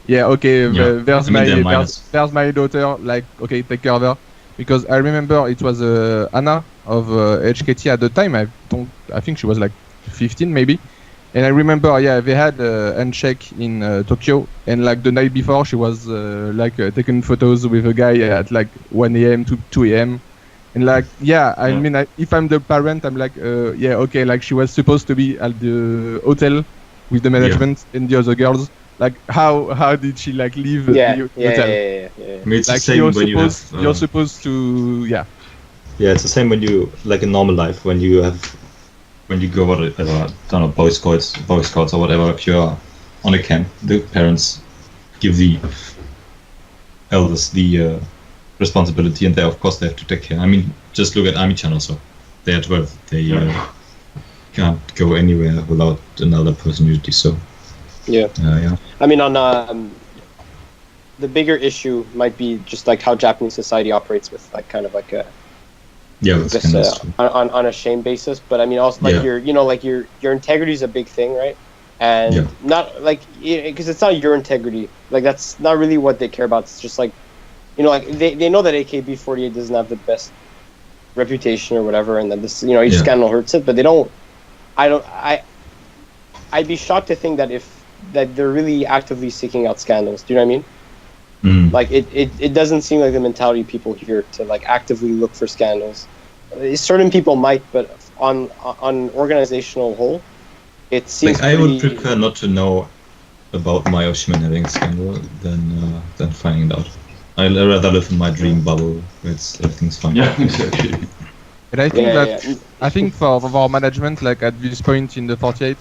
there's my daughter, like okay, take care of her. Because I remember it was Anna of HKT at the time. I think she was like 15 maybe. And I remember, they had handshake in Tokyo, and like the night before, she was taking photos with a guy at like 1 a.m. to 2 a.m. And like, I mean, if I'm the parent, I'm like, okay, like she was supposed to be at the hotel with the management and the other girls. Like, how did she like leave the hotel? I mean, it's like, the same when you're supposed to, Yeah, it's the same when you, like in normal life, when you go whatever, I don't know, Boy Scouts or whatever, if you're on a camp, the parents give the elders the responsibility, and they of course they have to take care. I mean, just look at Ami-chan also. They are 12. They can't go anywhere without another person usually. So I mean, on the bigger issue might be just like how Japanese society operates with like kind of like a on a shame basis. But I mean, also like your integrity is a big thing, right? And not like, because it's not your integrity. Like that's not really what they care about. It's just like, like they know that AKB48 doesn't have the best reputation or whatever, and that this each scandal hurts it, but they don't. I'd be shocked to think that that they're really actively seeking out scandals. Do you know what I mean? Like it doesn't seem like the mentality of people here to like actively look for scandals. Certain people might, but on organizational whole, it seems. Like, I would prefer not to know about my Oshiman having a scandal than finding it out. I'd rather live in my dream bubble where everything's fine. Yeah, exactly. And I think I think for our management, like at this point in the 48,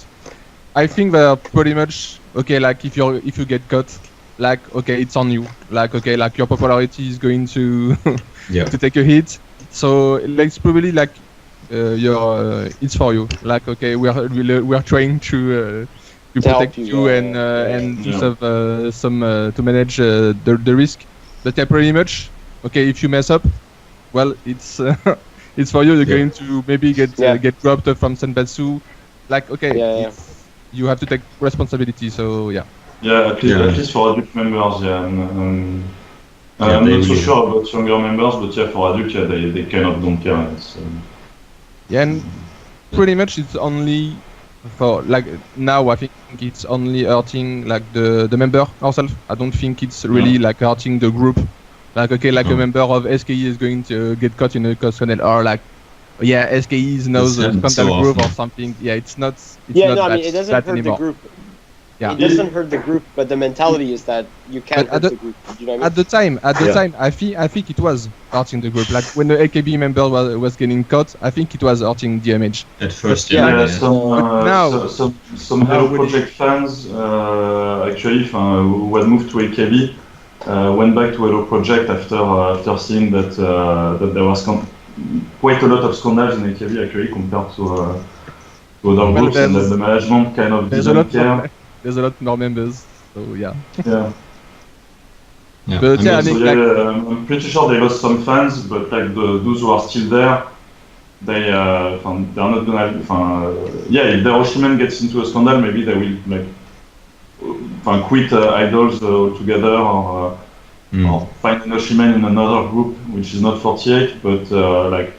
I think they're pretty much okay. Like if you get caught, like okay, it's on you. Like okay, like your popularity is going to to take a hit. So like, it's probably like it's for you. Like okay, we're trying to protect you and to some to manage the risk. But pretty much okay, if you mess up, well, it's it's for you. You're going to maybe get dropped from Senbatsu. Like okay, you have to take responsibility. So at least for adult members, I'm not so sure about younger members, but for adults, they kind of don't care. And pretty much it's only for like now. I think it's only hurting like the member ourselves. I don't think it's really like hurting the group. Like okay, like a member of SKE is going to get caught in a scandal, or like SKE knows a scandal group or something. Yeah, it's not. I mean, it doesn't hurt anymore. The group. Yeah. It doesn't hurt the group, but the mentality is that you can't hurt the group. You know what I mean? At the time, I think it was hurting the group. Like when the AKB member was getting caught, I think it was hurting the image. At first, some Hello Project fans actually who had moved to AKB went back to Hello Project after seeing that there was quite a lot of scandals in AKB actually compared to other groups, and that the management kind of didn't care. There's a lot more members, so yeah. But I'm pretty sure they lost some fans, but like those who are still there, they're not gonna. If their Oshiman gets into a scandal, maybe they will like quit idols altogether, or find an Oshiman in another group which is not 48, but like.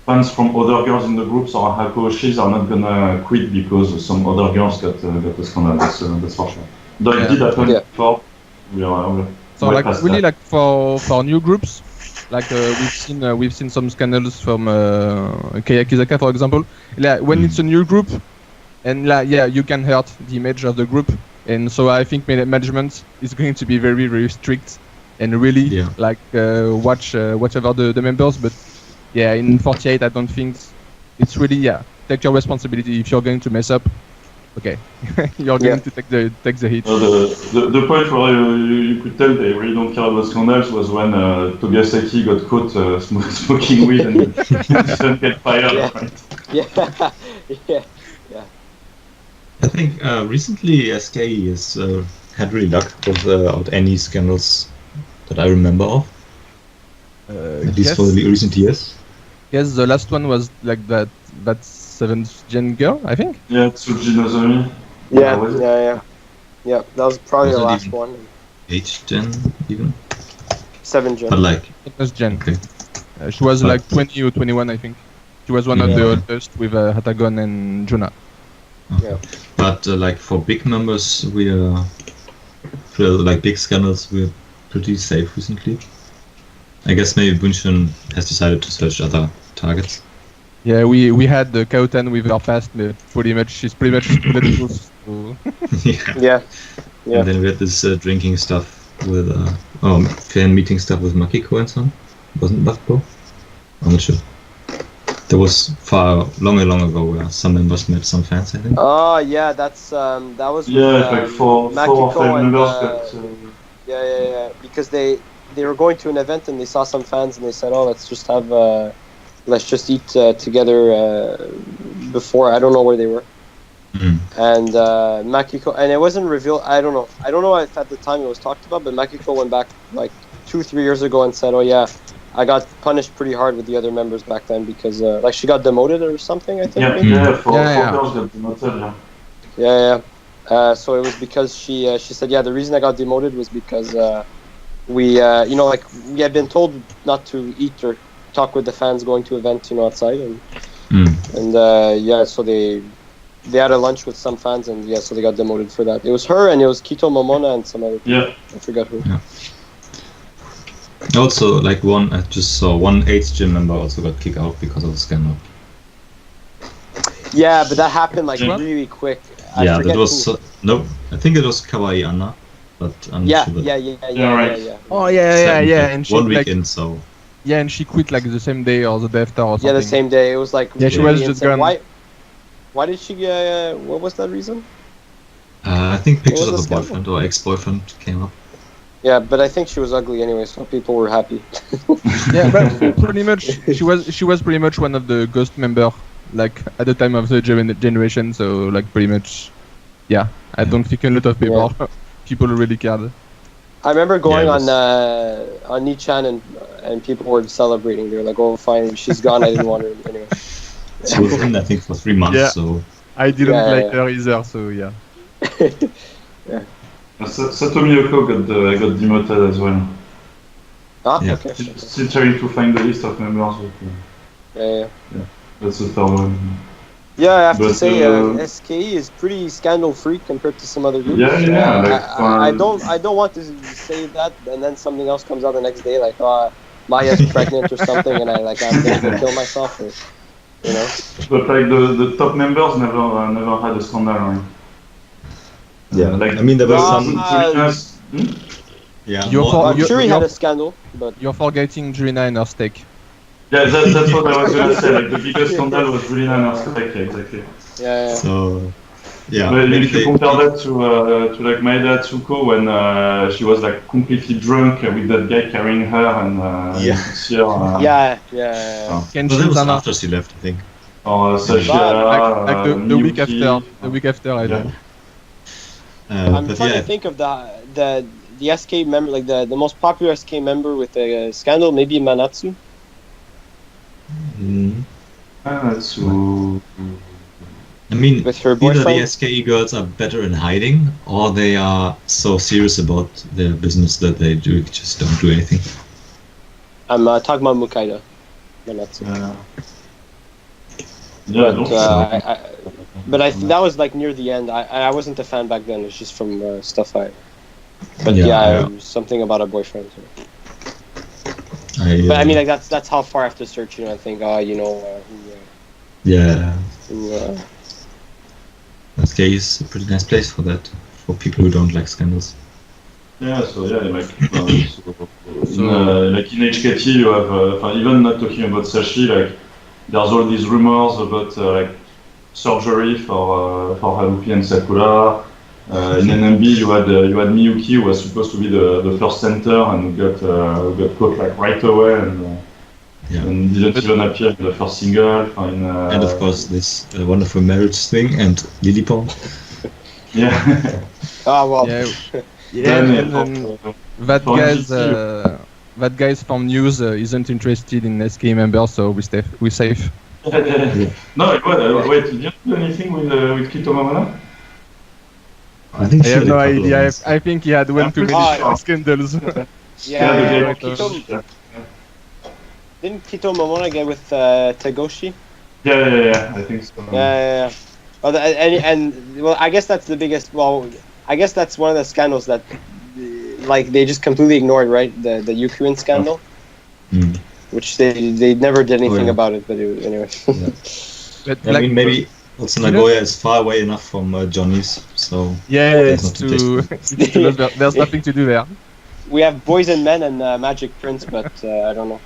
Fans from other girls in the groups or Hakoshis are not gonna quit because some other girls got a scandal. That's for sure. It did happen before. So like really like for new groups, like we've seen some scandals from Kayakizaka, for example. Like when it's a new group, and you can hurt the image of the group, and so I think management is going to be very very strict and really watch whatever the members, but. Yeah, in 48, I don't think it's really take your responsibility. If you're going to mess up, okay, you're going to take the hit. The point where you could tell they really don't care about scandals was when Togasaki got caught smoking weed and didn't get fired. Yeah. I think recently SKE has had really luck without any scandals that I remember of. At least for the recent years. Yes, the last one was like that 7th gen girl, I think. Yeah, Tsuji Nozomi. Yeah. That was probably the last one. 8th gen even. 7th gen. But like. 8th gen. Okay. She was like 20 or 21, I think. She was one of the oldest with Hatagon and Juna. Okay. Yeah. But like for big members, for like big scandals, we're pretty safe recently. I guess maybe Bunchen has decided to search other targets. Yeah, we had the Kautan with her past, but she's pretty much bulletproof. So. Yeah. Yeah. And then we had this drinking stuff with fan meeting stuff with Makiko and so on. Wasn't Buffbo? I'm not sure. That was long ago where some members met some fans, I think. Oh yeah, that was with, like four or Makiko five and, members got. yeah, because they were going to an event and they saw some fans and they said, oh, let's just eat together before. I don't know where they were. And Makiko, and it wasn't revealed. I don't know if at the time it was talked about, but Makiko went back like 2-3 years ago and said, oh yeah, I got punished pretty hard with the other members back then because like she got demoted or something, I think. Four girls got demoted. So it was because she said, yeah, the reason I got demoted was because we had been told not to eat or talk with the fans going to events, outside, and so they had a lunch with some fans, and so they got demoted for that. It was her, and it was Kito Momona and some other people. Yeah. I forgot who. Yeah. Also, like I just saw one 8th gym member also got kicked out because of the scandal. Yeah, but that happened like really quick. Yeah, that was no. I think it was Kawaii Anna, but I'm not sure. Yeah. Oh yeah, and she 1 weekend, so. Yeah, and she quit like the same day or the day after or something. Yeah, the same day. It was like. Yeah, she was just gone. Why did she? What was that reason? I think pictures of a boyfriend or ex-boyfriend came up. Yeah, but I think she was ugly anyway, so people were happy. Yeah, but pretty much she was pretty much one of the ghost member, like at the time of the generation. So like pretty much, yeah. I don't think a lot of people really cared. I remember going on Nichan and people were celebrating. They were like, "Oh, fine, she's gone. I didn't want her anyway." She was in, I think, for 3 months. So I didn't like her either. So yeah. Yeah. Satomi Yoko got demoted as well. Okay. Still trying to find the list of members. Yeah. That's the third one. Yeah, I have to say, SKE is pretty scandal-free compared to some other groups. I don't want to say that, and then something else comes out the next day, like, Maya's pregnant or something, and I'm gonna go kill myself, or, But like the top members never had a scandal, right? Yeah, I mean there was some. Yeah, I'm sure he had a scandal, but you're forgetting Julina and her steak. Yeah, that's what I was gonna say. Like the biggest scandal was Julina and her steak, exactly. Yeah. So, yeah. But if you compare that to like Maeda Tsuko when she was like completely drunk with that guy carrying her and Yeah. But that was after she left, I think. Or Sashira, like the week after. The week after, I think. I'm trying to think of the SK member, like the most popular SK member with a scandal, maybe Manatsu. Manatsu. I mean, with her either boyfriend? the SKE girls are better in hiding, or they are so serious about their business that they just don't do anything. I'm talking about Mukaida, Manatsu. But that was like near the end. I wasn't a fan back then. It's just from stuff I. But something about a boyfriend. But I mean, like that's how far after search, I think. SK is a pretty nice place for that, for people who don't like scandals. Yeah, so like in HKT you have, even not talking about Sashi, like there's all these rumors about like surgery for Haruki and Sakura. In NMB you had Miyuki, who was supposed to be the first center and got caught like right away and didn't even appear in the first single. And of course this wonderful marriage thing and Lillipon. Yeah. Well. That guy's from news isn't interested in SK members, so we're safe. No, wait, did you do anything with Kito Mamona? I think I have no idea. I think he had one too many scandals. Didn't Kito Momona get with Tegoshi? Yeah, I think so. Yeah. Well, well, I guess that's the biggest. Well, I guess that's one of the scandals that, like, they just completely ignored, right? The Ukraine scandal, which they never did anything about it. But anyway. Yeah. But I mean, maybe also Nagoya is far away enough from Johnny's, so it's there's nothing to do there. We have Boys and Men and Magic Prince, but I don't know.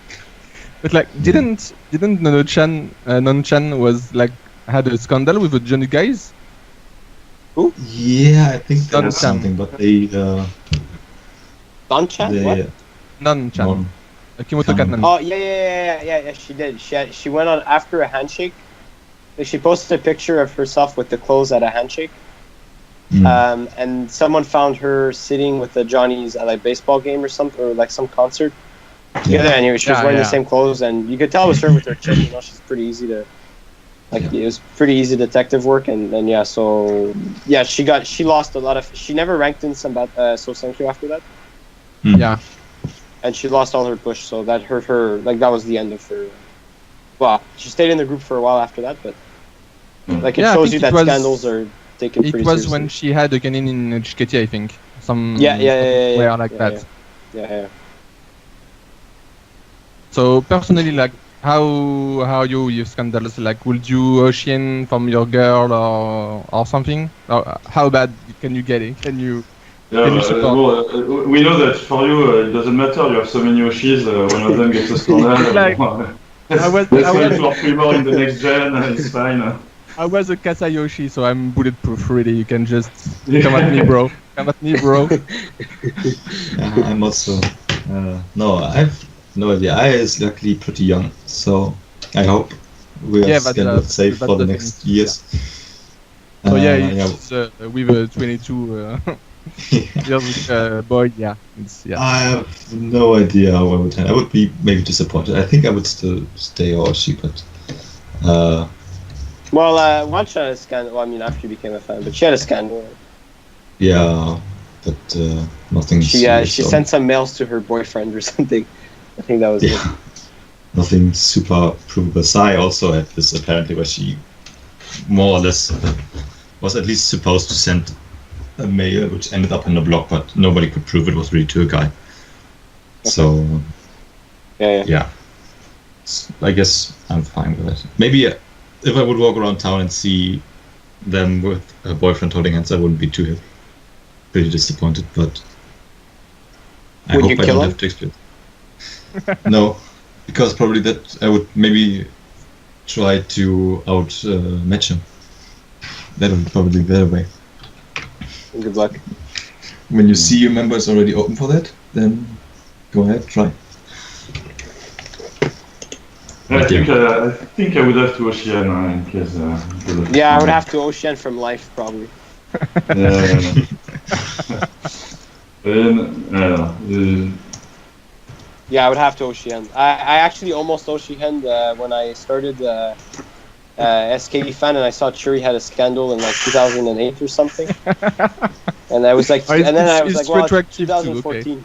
But like, didn't Non-chan was like had a scandal with the Johnny guys? Who? Yeah, I think there was Non-chan. something, but they Don-chan? What? Non-chan. Kimoto Chan. Katnan. Oh yeah. She did. She went on after a handshake. Like, she posted a picture of herself with the clothes at a handshake. And someone found her sitting with the Johnny's at like baseball game or something, or like some concert. Yeah. Anyway, she was wearing the same clothes, and you could tell it was her with her chin. You know, she's pretty easy to. Like, it was pretty easy detective work, and yeah, so yeah, she lost a lot of. She never ranked in SKEncore after that. Yeah. And she lost all her push, so that hurt her. Like, that was the end of her. Well, she stayed in the group for a while after that, but like, it shows you that scandals are taken pretty seriously. It was when she had a cannon in HKT, I think. Some yeah, like that. Yeah. So personally, like, how you use scandals? Like, would you Ocean from your girl or something? Or how bad can you get it? Can you support? We know that for you it doesn't matter. You have so many Oshis. One of them gets a scandal. Like, let's wait for 3 more in the next gen. It's fine. I was a Kasayoshi, so I'm bulletproof. Really, you can just come at me, bro. Come at me, bro. I'm also no, I've no idea. I is luckily pretty young, so I hope we are safe for the next years. So it's, with a 22 years boy, I have no idea how I would handle. I would be maybe disappointed. I think I would still stay Oshi, but well, once she had a scandal. Well, I mean, after you became a fan, but she had a scandal. Yeah, but nothing. She sent some mails to her boyfriend or something. I think that was it. Nothing super provable. Sai also had this apparently, where she more or less was at least supposed to send a mail, which ended up in a blog, but nobody could prove it was really to a guy. Okay. So yeah. I guess I'm fine with it. Maybe if I would walk around town and see them with a boyfriend holding hands, I wouldn't be too pretty disappointed, but I hope I don't have to explain. No, because probably that I would maybe try to match him. That would probably be the way. Good luck. When you see your member is already open for that, then go ahead, try. I think I would have to Ocean in case. I would have to Ocean from life probably. Yeah, I would have to Ocean. I actually almost Ocean when I started SK fan, and I saw Churi had a scandal in like 2008 or something. And I was like, well, 2014. Okay.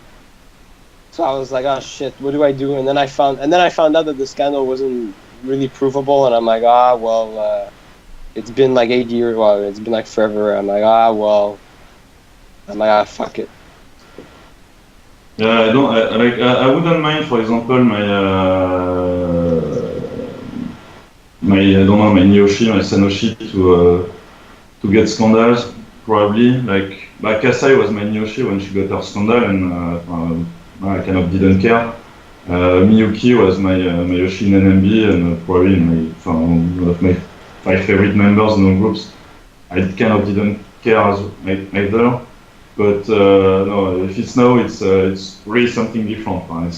So I was like, oh shit, what do I do? And then I found out that the scandal wasn't really provable, and I'm like, it's been like 8 years. Well, it's been like forever. I'm like, fuck it. Yeah, I wouldn't mind, for example, my Nioshi, my Sanoshi to get scandals, probably. Like Kasai was my Nioshi when she got her scandal, and I kind of didn't care. Miyuki was my Yoshi in NMB, and probably one of my 5 favorite members in the groups. I kind of didn't care either. But no, if it's now, it's really something different. I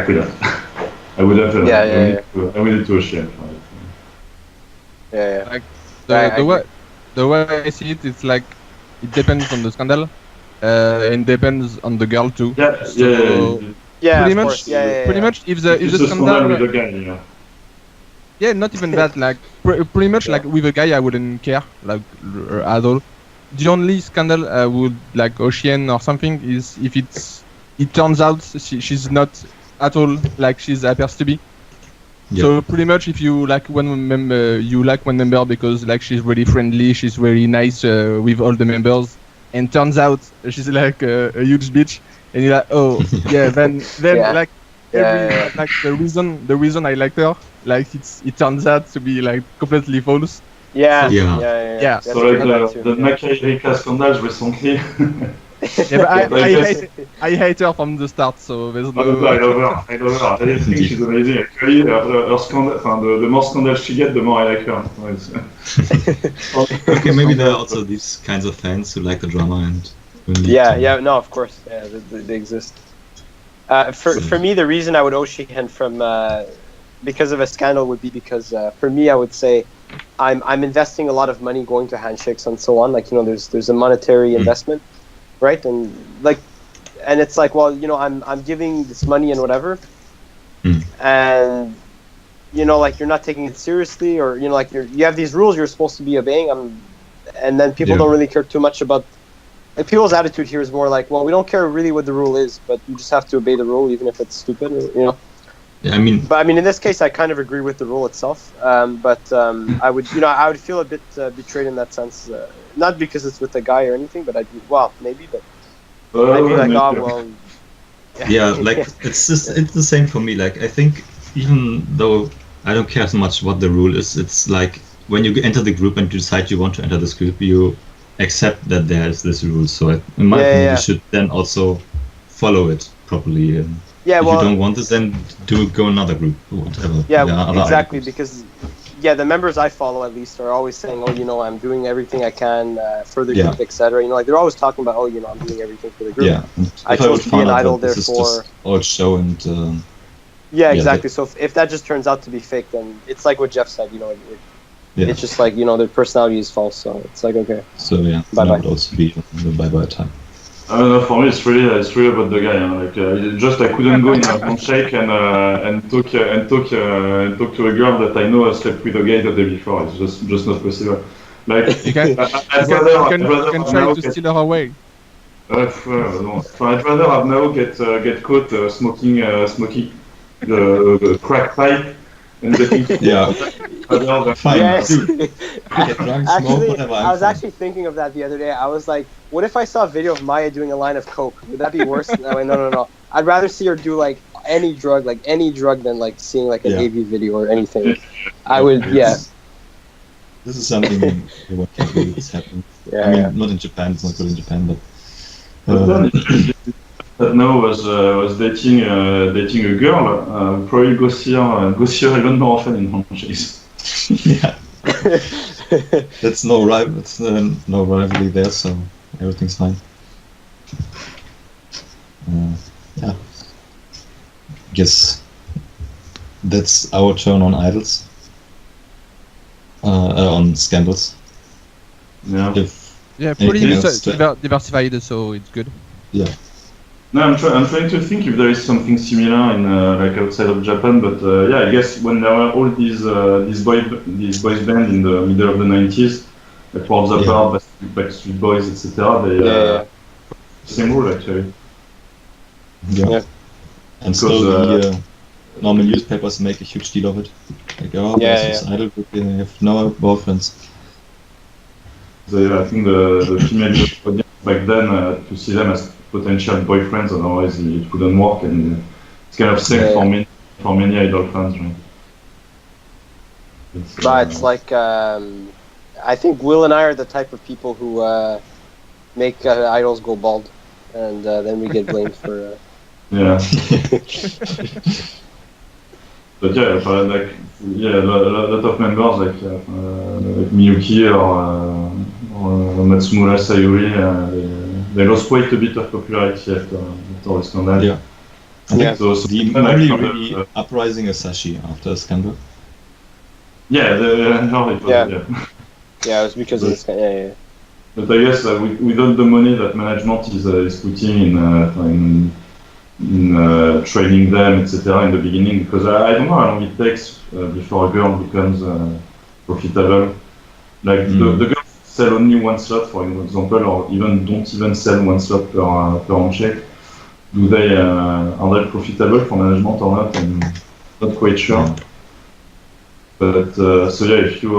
could have. I would have. I would have to share. Yeah. Like the way I see it, it's like it depends on the scandal, and depends on the girl too. Pretty much, if the scandal with the guy, yeah, not even that. Like pretty much, like with a guy, I wouldn't care like at all. The only scandal I would like Ocean or something is if it turns out she's not at all like she appears to be. So pretty much, if you like one member, you like one member because like she's really friendly, she's very nice with all the members, and turns out she's like a huge bitch, and you're like, oh yeah, then Yeah. like Yeah. like the reason I like her, like it turns out to be like completely false. Yeah. Yeah. Yeah. Yeah. That's So true, that like too, the yeah. Macairica scandals recently. Yeah, but Like this. I hate her from the start, so there's I love no. her. I think Indeed. she's amazing. Actually, her scandal, the more scandals she gets, the more I like her. Okay, maybe there are also these kinds of fans who like the drama and really Yeah, no, of course, yeah, they exist. For me, the reason I would Oshihen from because of a scandal would be because for me, I would say I'm investing a lot of money going to handshakes and so on. Like, you know, there's a monetary investment, right? And like, and it's like, well, you know, I'm giving this money and whatever, and you know, like you're not taking it seriously, or you know, like you have these rules you're supposed to be obeying, and then people don't really care too much about. Like, people's attitude here is more like, well, we don't care really what the rule is, but you just have to obey the rule, even if it's stupid, you know. Yeah, I mean, But I mean, in this case, I kind of agree with the rule itself. But I would, you know, I would feel a bit betrayed in that sense, not because it's with a guy or anything, but I'd be, well, maybe, but I'd be like, oh, well. yeah, like it's the same for me. Like I think even though I don't care so much what the rule is, it's like when you enter the group and you decide you want to enter this group, you accept that there is this rule. So in my opinion, you should then also follow it properly. And yeah, if well, you don't want this, then go another group or whatever. Yeah, exactly. Items. Because the members I follow at least are always saying, oh, you know, I'm doing everything I can for the group, etc. You know, like they're always talking about, oh, you know, I'm doing everything for the group. Yeah, I chose to be an idol, therefore. All show and. Yeah, exactly. So if that just turns out to be fake, then it's like what Jeff said. You know, it's just like, you know, their personality is false. So it's like, okay. So yeah, bye-bye. That would also be the bye-bye time. I don't know. For me, it's really about the guy. Like, just I couldn't go in a handshake and talk to a girl that I know slept with a guy the day before. It's just not possible. Like, You can try to steal her away. I'd rather have now get caught smoking the crack pipe and getting Fine. Yes. Get drunk, smoke, Actually, whatever. I was actually thinking of that the other day. I was like, what if I saw a video of Maya doing a line of coke? Would that be worse? I went, no. I'd rather see her do like any drug than like seeing like an AV video or anything. I would, This is something what can't believe it's happening. Yeah, I mean, not in Japan. It's not good in Japan, but. That now was dating a girl. Probably go see her even more often in handshakes. Yeah. That's no rivalry there, so everything's fine. Yeah. Guess that's our turn on idols. On scandals. Yeah. Pretty diversified, so it's good. Yeah. No, I'm trying to think if there is something similar in like outside of Japan, but I guess when there were all these boys band in the middle of the 90s, like Worlds Apart, Backstreet Boys, etc. They same rule actually. Yeah. And so normal newspapers make a huge deal of it. Like, there's this idol group, they have no boyfriends. So I think the female audience back then to see them as potential boyfriends, otherwise it wouldn't work, and it's kind of same for many idol fans, right? It's like I think Will and I are the type of people who make idols go bald, and then we get blamed for. Yeah. But a lot of members like Miyuki or Matsumura Sayuri, they lost quite a bit of popularity after the scandal. Yeah. The really uprising Asashi after the scandal. Yeah, it was, it was because of the scandal. But I guess with all the money that management is putting in training them, etc. in the beginning, because I don't know how long it takes before a girl becomes profitable. Like the girls sell only one slot, for example, or don't even sell one slot per handshake. Are they profitable for management or not? I'm not quite sure. But so yeah, if you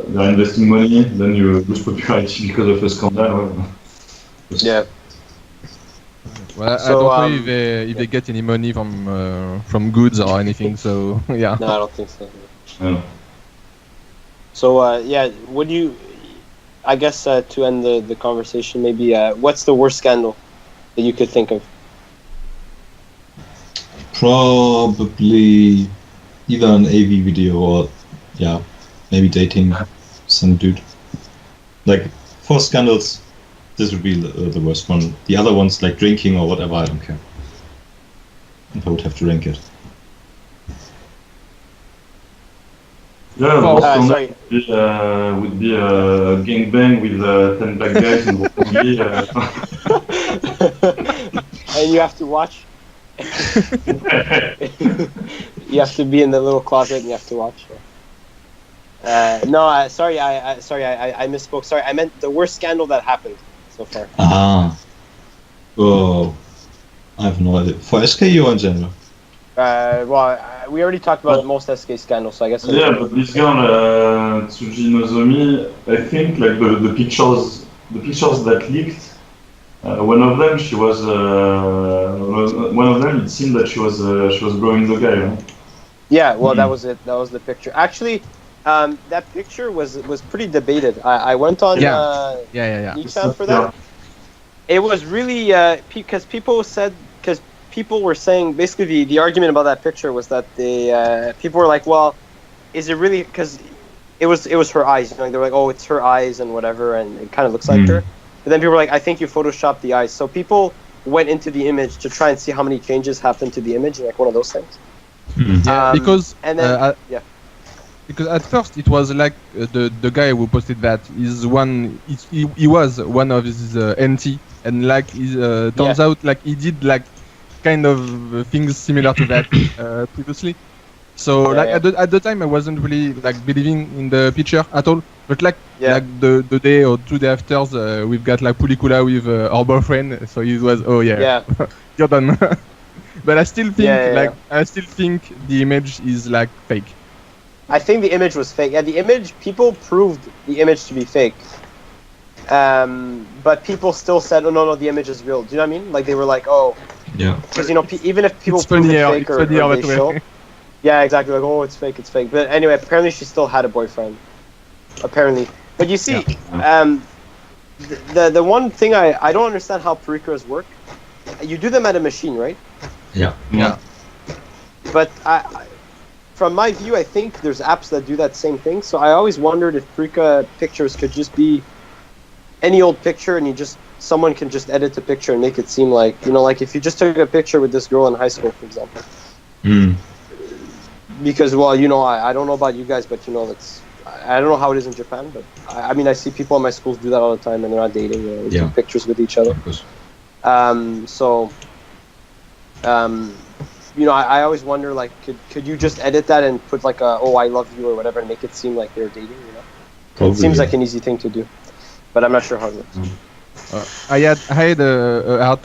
they're investing money, then you lose popularity because of a scandal. Yeah. Well, So, I don't know if they get any money from goods or anything. So yeah. No, I don't think so. Yeah. So yeah, would you? I guess to end the conversation, maybe what's the worst scandal that you could think of? Probably either an AV video or, yeah, maybe dating some dude. Like, for scandals, this would be the worst one. The other ones, like drinking or whatever, I don't care. If I would have to rank it. Yeah, Oh, the worst sorry. would be a gangbang with 10 black guys in Roppongi. And you have to watch. You have to be in the little closet and you have to watch. No, sorry, I misspoke. Sorry, I meant the worst scandal that happened so far. Ah. Oh. I have no idea. For SKE or in general? Well, we already talked about most SK scandals, so I guess. Yeah, but this girl, Tsuji Nozomi, I think like the pictures that leaked. One of them, she was. One of them, it seemed that she was blowing the guy. Right? Yeah, well, that was it. That was the picture. Actually, that picture was pretty debated. I went on Nissan for that. It was really because people were saying basically the argument about that picture was that people were like, well, is it really because it was her eyes? You know, they were like, oh, it's her eyes and whatever, and it kind of looks like her. But then people were like, I think you photoshopped the eyes. So people went into the image to try and see how many changes happened to the image, like one of those things. Yeah, because and then because at first it was like the guy who posted that he was one of his NT, and like turns out like he did like kind of things similar to that previously. So at the time I wasn't really like believing in the picture at all. But like the day or 2 days after, we've got like Pulikula with our boyfriend. So it was you're done. But I still think the image is like fake. I think the image was fake. Yeah, the image, people proved the image to be fake. But people still said, oh, no, the image is real. Do you know what I mean? Like, they were like, oh. Yeah. Because, you know, even if people prove it's fake or they show. Yeah, exactly. Like, oh, it's fake. But anyway, apparently she still had a boyfriend. Apparently. But you see, the one thing I don't understand how pericuras work. You do them at a machine, right? Yeah. But from my view, I think there's apps that do that same thing. So I always wondered if Perica pictures could just be any old picture, and someone can just edit the picture and make it seem like, you know, like if you just took a picture with this girl in high school, for example. Because, well, you know, I don't know about you guys, but you know, I don't know how it is in Japan, but I mean, I see people in my schools do that all the time, and they're not dating. You know, they take pictures with each other. Of course. You know, I always wonder, like, could you just edit that and put like a, oh, I love you or whatever, and make it seem like they're dating, you know? Probably, it seems like an easy thing to do, but I'm not sure how it works. I had a hard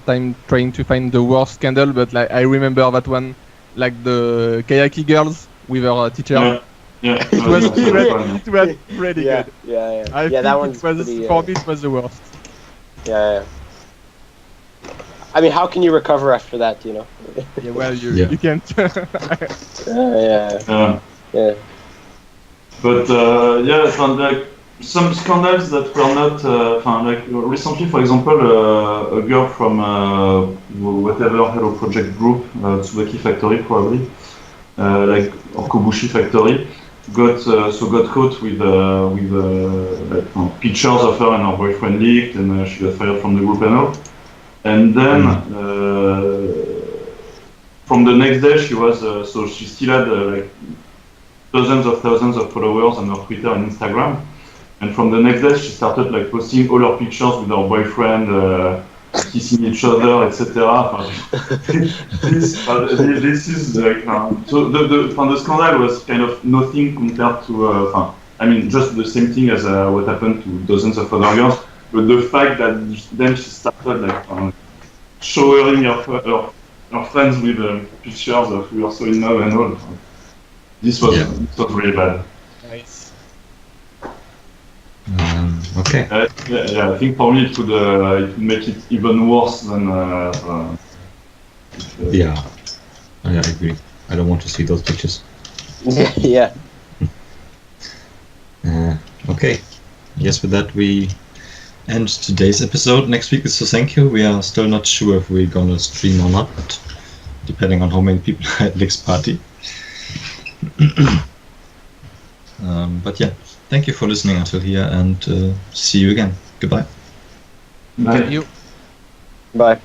time trying to find the worst scandal, but like I remember that one, like the Kayaki girls with her teacher. Yeah. It was pretty good. Yeah. I think that one for me it was the worst. Yeah. I mean, how can you recover after that, you know? Yeah, well, you can't. Yeah. But like some scandals that were not, like recently, for example, a girl from whatever Hello Project group, Tsubaki Factory probably, like or Kobushi Factory, got caught with like, pictures of her and her boyfriend leaked, and she got fired from the group and all. And then from the next day, she was so she still had like dozens of thousands of followers on her Twitter and Instagram. And from the next day, she started like posting all her pictures with her boyfriend, kissing each other, etc. This is like so the scandal was kind of nothing compared to I mean just the same thing as what happened to dozens of other girls. But the fact that then she started like showering her friends with pictures of we are so in love and all. This was really bad. Nice. Okay. Yeah, I think for me it would make it even worse than. Yeah, I agree. I don't want to see those pictures. Yeah. Okay. Yes, with that we end today's episode. Next week is SKEncore. We are still not sure if we're gonna stream or not, depending on how many people are at Nick's party. But yeah, thank you for listening until here, and see you again. Goodbye. Bye. Thank you. Bye.